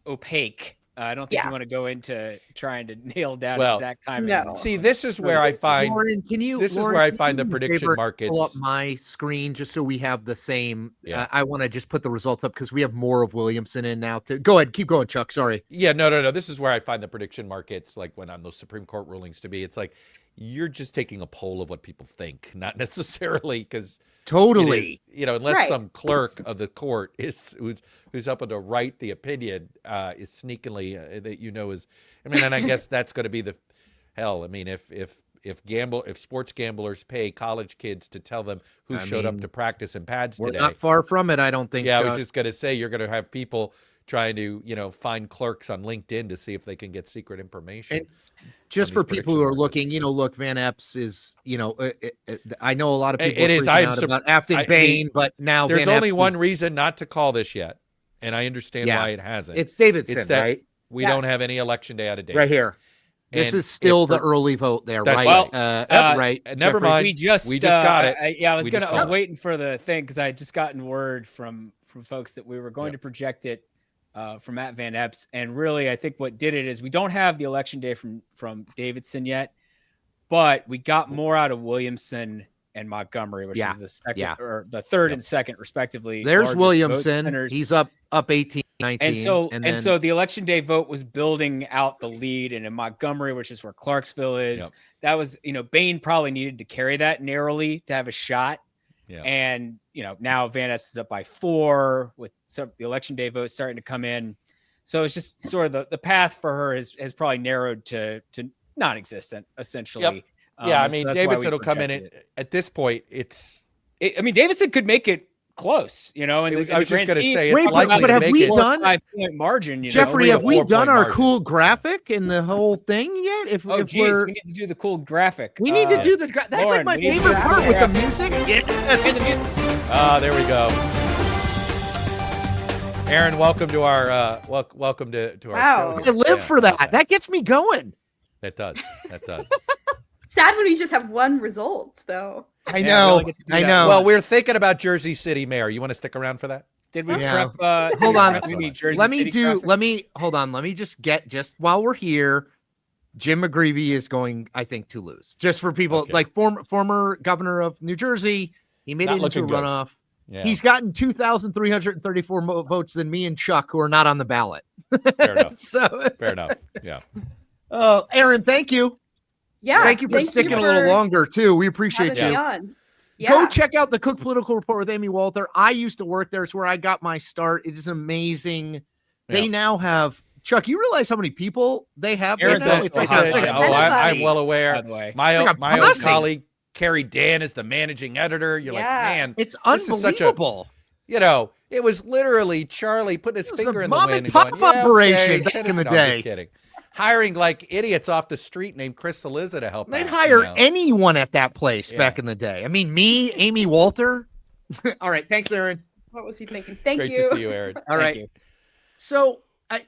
opaque. I don't think you want to go into trying to nail down exact timing. No. See, this is where I find. Lauren, This is where I find the prediction markets. Pull up my screen just so we have the same. Yeah. I want to just put the results up because we have more of Williamson in now. Go ahead, keep going, Chuck. Sorry. Yeah, no. This is where I find the prediction markets, like when on those Supreme Court rulings, to be. It's like you're just taking a poll of what people think, not necessarily because totally, unless some clerk of the court is who's up to write the opinion is sneakily that is. I mean, and I guess that's going to be the hell. I mean, if sports gamblers pay college kids to tell them who showed up to practice in pads we're today, not far from it. I don't think. Yeah, I was just going to say you're going to have people trying to find clerks on LinkedIn to see if they can get secret information. And just for people who are looking, look, Van Epps is, I know a lot of people it is. I am about Afton Bain, but now there's Van only Epps one reason not to call this yet, and I understand why it hasn't. It's Davidson, it's that right? We don't have any election day out of date. Right here. This is still the early vote there, That's right? Right. Never mind. We just got it. I was waiting for the thing because I had just gotten word from folks that we were going to project it from Matt Van Epps, and really, I think what did it is we don't have the election day from Davidson yet, but we got more out of Williamson and Montgomery, which is the second or the third and second, respectively. There's Williamson. He's up 18, 19. And so the election day vote was building out the lead, and in Montgomery, which is where Clarksville is, that was Bain probably needed to carry that narrowly to have a shot. Yeah. And now Van Epps is up by 4 with the election day vote starting to come in. So it's just sort of the path for her has probably narrowed to non-existent, essentially. Yep. Yeah, I mean, Davidson will come in at this point. Davidson could make it close, and I was just going to say, wait, but have we done 5-point margin? Jeffrey, have we done our cool graphic and the whole thing yet? If we need to do the cool graphic. We need to do the. That's Lauren, like my favorite part with the music. Yes. There we go. Aaron, welcome to our welcome to our show. I live for that. That gets me going. That does. Sad when we just have one result, though. I know. I know. Well, we're thinking about Jersey City Mayor. You want to stick around for that? Did we prep? Hold on. Let me hold on. Let me just while we're here, Jim McGreevey is going, I think, to lose. Just for people like former governor of New Jersey, he made it into a runoff. Yeah. He's gotten 2,334 more votes than me and Chuck, who are not on the ballot. Fair enough. Fair enough. Yeah. Aaron, thank you. Yeah. Thank you for sticking a little longer too. We appreciate you. Yeah. Go check out the Cook Political Report with Amy Walter. I used to work there. It's where I got my start. It is amazing. Yeah. They now have Chuck. You realize how many people they have? I'm well aware. By the way. My old colleague Carrie Dan is the managing editor. You're like, man, it's unbelievable. It was literally Charlie putting his finger in the wind and going, operation back in the day. Just kidding. Hiring like idiots off the street named Chris Saliza to help. They'd hire anyone at that place back in the day. I mean, me, Amy Walter. All right. Thanks, Aaron. What was he thinking? Thank Great you. to see you, Aaron. All right. So all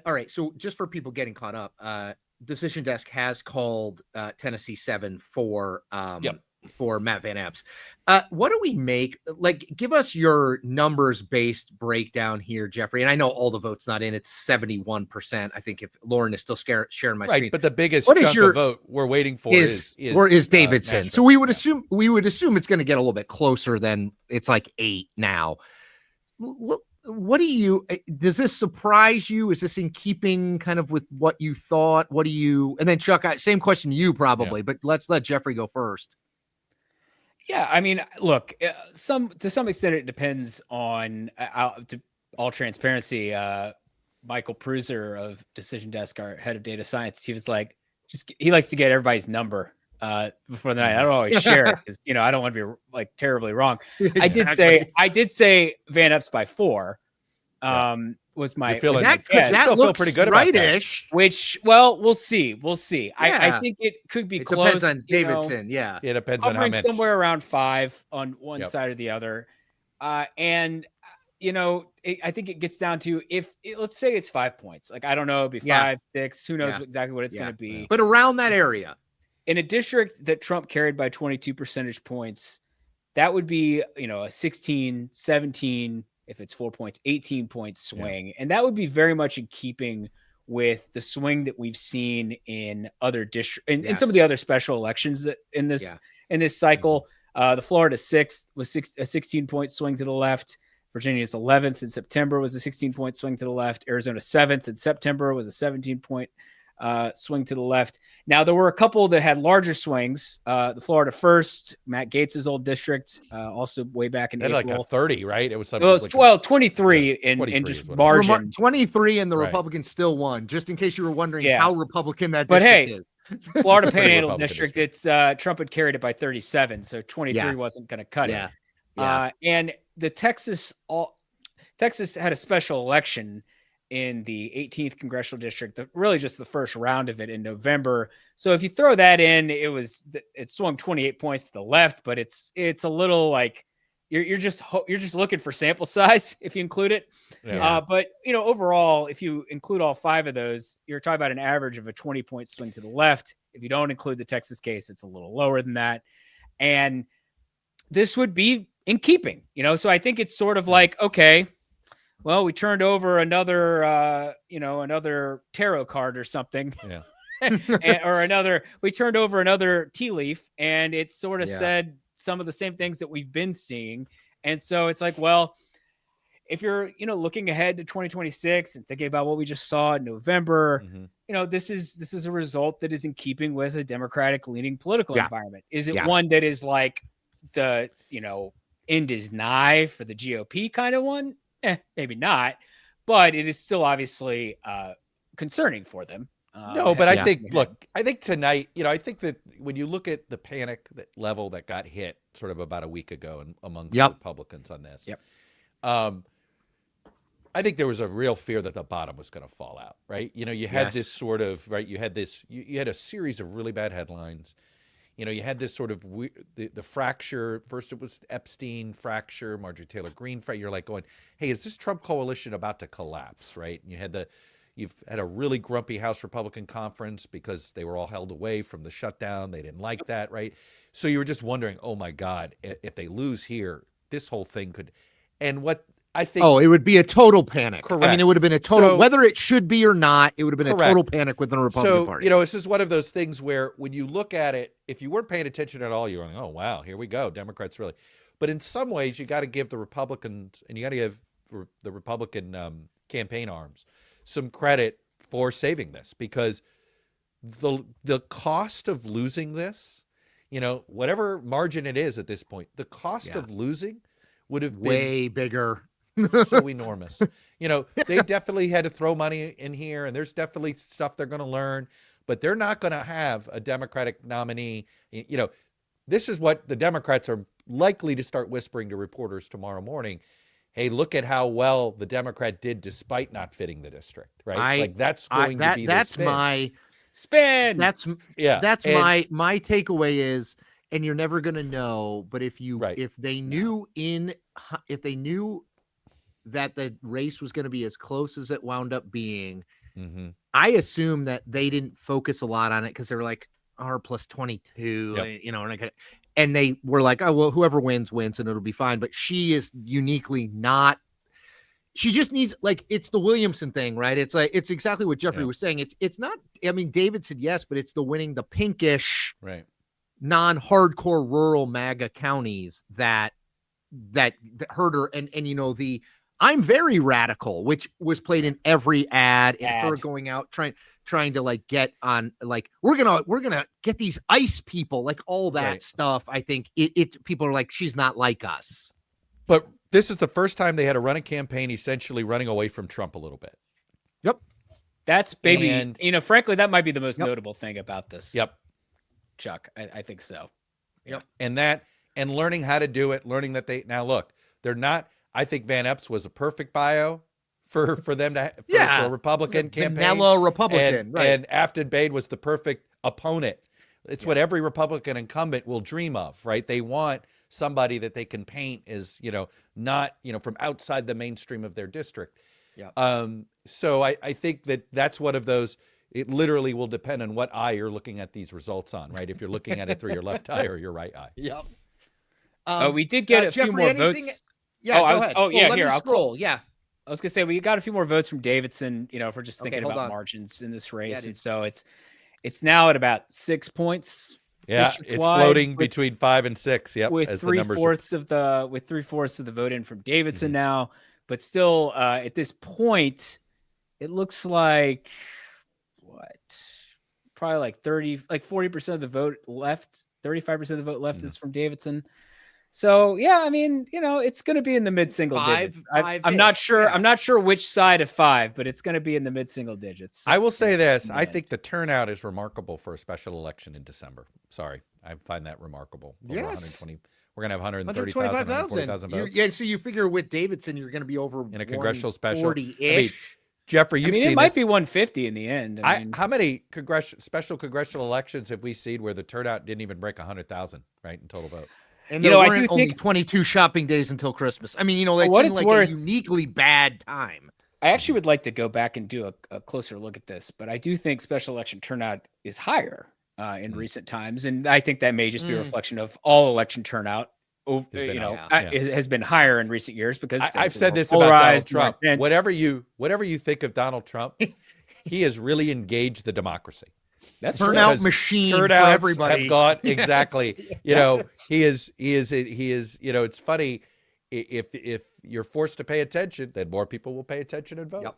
right. So just for people getting caught up, Decision Desk has called Tennessee 7 for Matt Van Epps. What do we make? Like, give us your numbers-based breakdown here, Jeffrey. And I know all the votes not in. It's 71%. I think if Lauren is still sharing my screen. But the biggest chunk of vote we're waiting for is Davidson. So we would assume it's going to get a little bit closer than it's like 8 now. does this surprise you? Is this in keeping kind of with what you thought? And then Chuck, same question to you probably, but let's let Geoffrey go first. Yeah, I mean, look, to some extent, it depends on to all transparency. Michael Pruser of Decision Desk, our head of data science, he was like, he likes to get everybody's number before the night. I don't always share it because I don't want to be like terribly wrong. Exactly. I did say Van Epps by 4. Was my feeling that still feel pretty good about that. Which, well, we'll see. Yeah. I think it could be close. Depends on Davidson. Yeah, it depends on how much. Somewhere around 5 on one side or the other, and I think it gets down to let's say it's 5 points. Like I don't know, it'd be 5, 6. Who knows exactly what it's going to be? But around that area, in a district that Trump carried by 22 percentage points, that would be a 16, 17. If it's 4 points, 18 point swing. And that would be very much in keeping with the swing that we've seen in other districts, in some of the other special elections that in this cycle. The Florida 6th was a 16 point swing to the left. Virginia's 11th in September was a 16 point swing to the left. Arizona 7th in September was a 17 point swing to the left. Now, there were a couple that had larger swings. The Florida 1st, Matt Gaetz's old district, also way back in April. Like a 30, right? It was something. Well, 23 in just margin. 23 and the Republicans still won, just in case you were wondering how Republican that district is. Florida Panhandle District, it's Trump had carried it by 37, so 23 wasn't going to cut it. And the Texas had a special election in the 18th congressional district, really just the first round of it in November. So if you throw that in, it swung 28 points to the left, but it's a little like you're just looking for sample size if you include it. But overall, if you include all 5 of those, you're talking about an average of a 20 point swing to the left. If you don't include the Texas case, it's a little lower than that. And this would be in keeping, so I think it's sort of like, okay, well, we turned over another tarot card or something. We turned over another tea leaf, and it sort of said some of the same things that we've been seeing. And so it's like, well, if you're, looking ahead to 2026 and thinking about what we just saw in November, this is a result that is in keeping with a Democratic leaning political environment. Is it one that is like the, end is nigh for the GOP kind of one? Maybe not, but it is still obviously concerning for them. No, but I think, look, I think tonight, I think that when you look at the panic level that got hit sort of about a week ago amongst Republicans on this, I think there was a real fear that the bottom was going to fall out, right? You had this sort of, right, you had a series of really bad headlines. You had this sort of the fracture. First, it was Epstein fracture, Marjorie Taylor Greene fracture. You're like going, hey, is this Trump coalition about to collapse, right? And you've had a really grumpy House Republican conference because they were all held away from the shutdown. They didn't like that, right? So you were just wondering, oh my God, if they lose here, this whole thing could. And what I think, it would be a total panic. Correct. I mean, it would have been a total, whether it should be or not, it would have been a total panic within the Republican Party. This is one of those things where when you look at it, if you weren't paying attention at all, you're going, oh, wow, here we go. Democrats really. But in some ways, you got to give the Republicans and you got to give the Republican campaign arms some credit for saving this, because the cost of losing this, whatever margin it is at this point, the cost of losing would have been way bigger. So enormous. They definitely had to throw money in here, and there's definitely stuff they're going to learn, but they're not going to have a Democratic nominee. This is what the Democrats are likely to start whispering to reporters tomorrow morning. Hey, look at how well the Democrat did despite not fitting the district, right? That's going to be that's my spin. That's my takeaway is, and you're never going to know, but if they knew that the race was going to be as close as it wound up being, I assume that they didn't focus a lot on it because they were like R plus 22, and they were like, oh, well, whoever wins and it'll be fine. But she is uniquely not. She just needs, like, it's the Williamson thing, right? It's like, it's exactly what Geoffrey was saying. It's not, I mean, David said yes, but it's the winning the pinkish, non-hardcore rural MAGA counties that hurt her. And the I'm very radical, which was played in every ad, and her going out trying to like get on, like, we're gonna get these ICE people, like all that stuff. I think it people are like, she's not like us. But this is the first time they had to run a campaign essentially running away from Trump a little bit. Yep. That's frankly, that might be the most notable thing about this. Yep. Chuck, I think so. Yep. And learning how to do it, learning that they're not. I think Van Epps was a perfect bio for them to for a Republican campaign. Vanilla Republican, and Afton Bade was the perfect opponent. It's what every Republican incumbent will dream of, right? They want somebody that they can paint as, not, from outside the mainstream of their district. Yeah. So I think that's one of those. It literally will depend on what eye you're looking at these results on, right? If you're looking at it through your left eye or your right eye. Yep. We did get a few more votes. Yeah. I'll scroll. Yeah. I was gonna say we got a few more votes from Davidson, if we're just thinking about margins in this race. And so it's now at about 6 points. Yeah, it's floating between 5 and 6. Yep. With three-fourths of the vote in from Davidson now. But still, at this point, it looks like probably like 40% of the vote left, 35% of the vote left is from Davidson. So yeah, I mean, it's going to be in the mid-single digits. I'm not sure. Yeah. I'm not sure which side of 5, but it's going to be in the mid-single digits. I will say this: I think the turnout is remarkable for a special election in December. Sorry, I find that remarkable. Over 120. We're going to have 130,000, 140,000 votes. Yeah, so you figure with Davidson, you're going to be over in a congressional special. 40-ish. Jeffrey, you've seen it might be 150 in the end. How many special congressional elections have we seen where the turnout didn't even break 100,000, right, in total vote? And there weren't only 22 shopping days until Christmas. I mean, that seemed like a uniquely bad time. I actually would like to go back and do a closer look at this, but I do think special election turnout is higher in recent times, and I think that may just be a reflection of all election turnout. Has been higher in recent years because I've said this about Donald Trump. Whatever you think of Donald Trump, he has really engaged the democracy. That's turnout machine for everybody. Have gone exactly. He is. It's funny if you're forced to pay attention, then more people will pay attention and vote. Yep.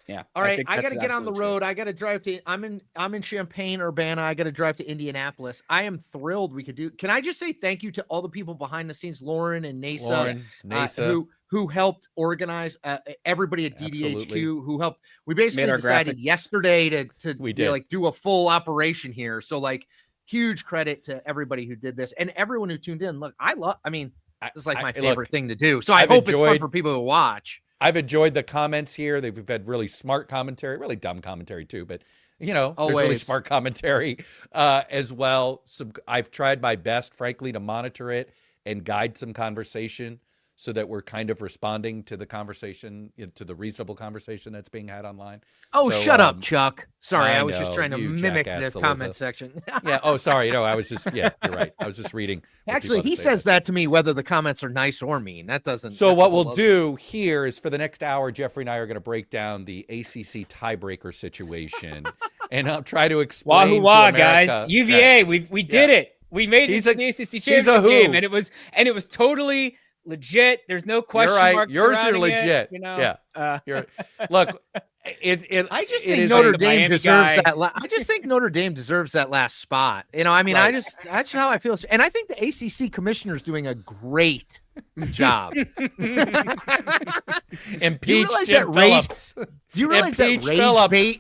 Yeah. All right, I got to get on the road. I got to drive to. I'm in Champaign, Urbana. I got to drive to Indianapolis. I am thrilled we could do. Can I just say thank you to all the people behind the scenes, Lauren and Nasa, who helped organize everybody at DDHQ, who helped. We basically decided yesterday to do a full operation here. So huge credit to everybody who did this and everyone who tuned in. Look, this is my favorite thing to do. So I hope it's fun for people to watch. I've enjoyed the comments here. We've had really smart commentary, really dumb commentary too, but there's really smart commentary as well. I've tried my best, frankly, to monitor it and guide some conversation so that we're kind of responding to the conversation, to the reasonable conversation that's being had online. Oh, so, shut up, Chuck. Sorry, I was just trying to mimic the comment section. Yeah. Oh, sorry. I was just, you're right. I was just reading. Actually, he says that to me, whether the comments are nice or mean. That doesn't. So what we'll do here is for the next hour, Geoffrey and I are going to break down the ACC tiebreaker situation and I'll try to explain to America. Guys. UVA, we did it. We made it to the ACC championship game, and it was totally legit. There's no question marks. Yours are legit. Look, I just think Notre Dame deserves that. I just think Notre Dame deserves that last spot. That's how I feel. And I think the ACC commissioner is doing a great job. Impeach Jim Phillips. Do you realize that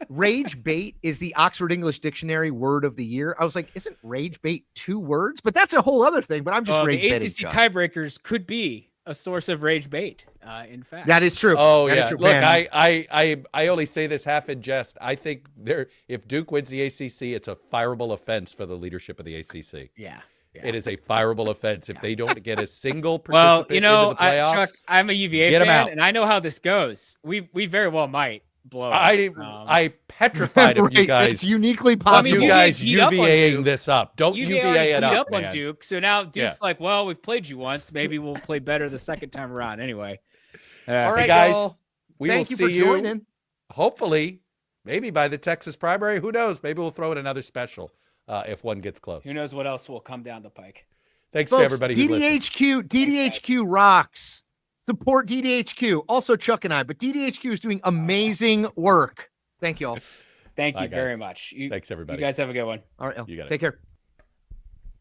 rage bait is the Oxford English Dictionary word of the year? I was like, isn't rage bait 2 words? But that's a whole other thing. But I'm just rage baiting. The ACC tiebreakers could be a source of rage bait. In fact, that is true. Oh, yeah. Look, I only say this half in jest. I think if Duke wins the ACC, it's a fireable offense for the leadership of the ACC. Yeah. It is a fireable offense if they don't get a single participant into the playoff. Chuck, I'm a UVA fan, and I know how this goes. We very well might blow. I petrified of you guys. It's uniquely possible. You guys UVA-ing this up. Don't UVA it up, man. On Duke. So now Duke's like, well, we've played you once. Maybe we'll play better the second time around. Anyway. All right, guys. We will see you. Hopefully, maybe by the Texas primary. Who knows? Maybe we'll throw in another special if one gets close. Who knows what else will come down the pike. Thanks to everybody who listened. DDHQ rocks. Support DDHQ. Also Chuck and I, but DDHQ is doing amazing work. Thank you all. Thank you Bye, very guys. much. Thanks, everybody. You guys have a good one. All right, You got it. Take care.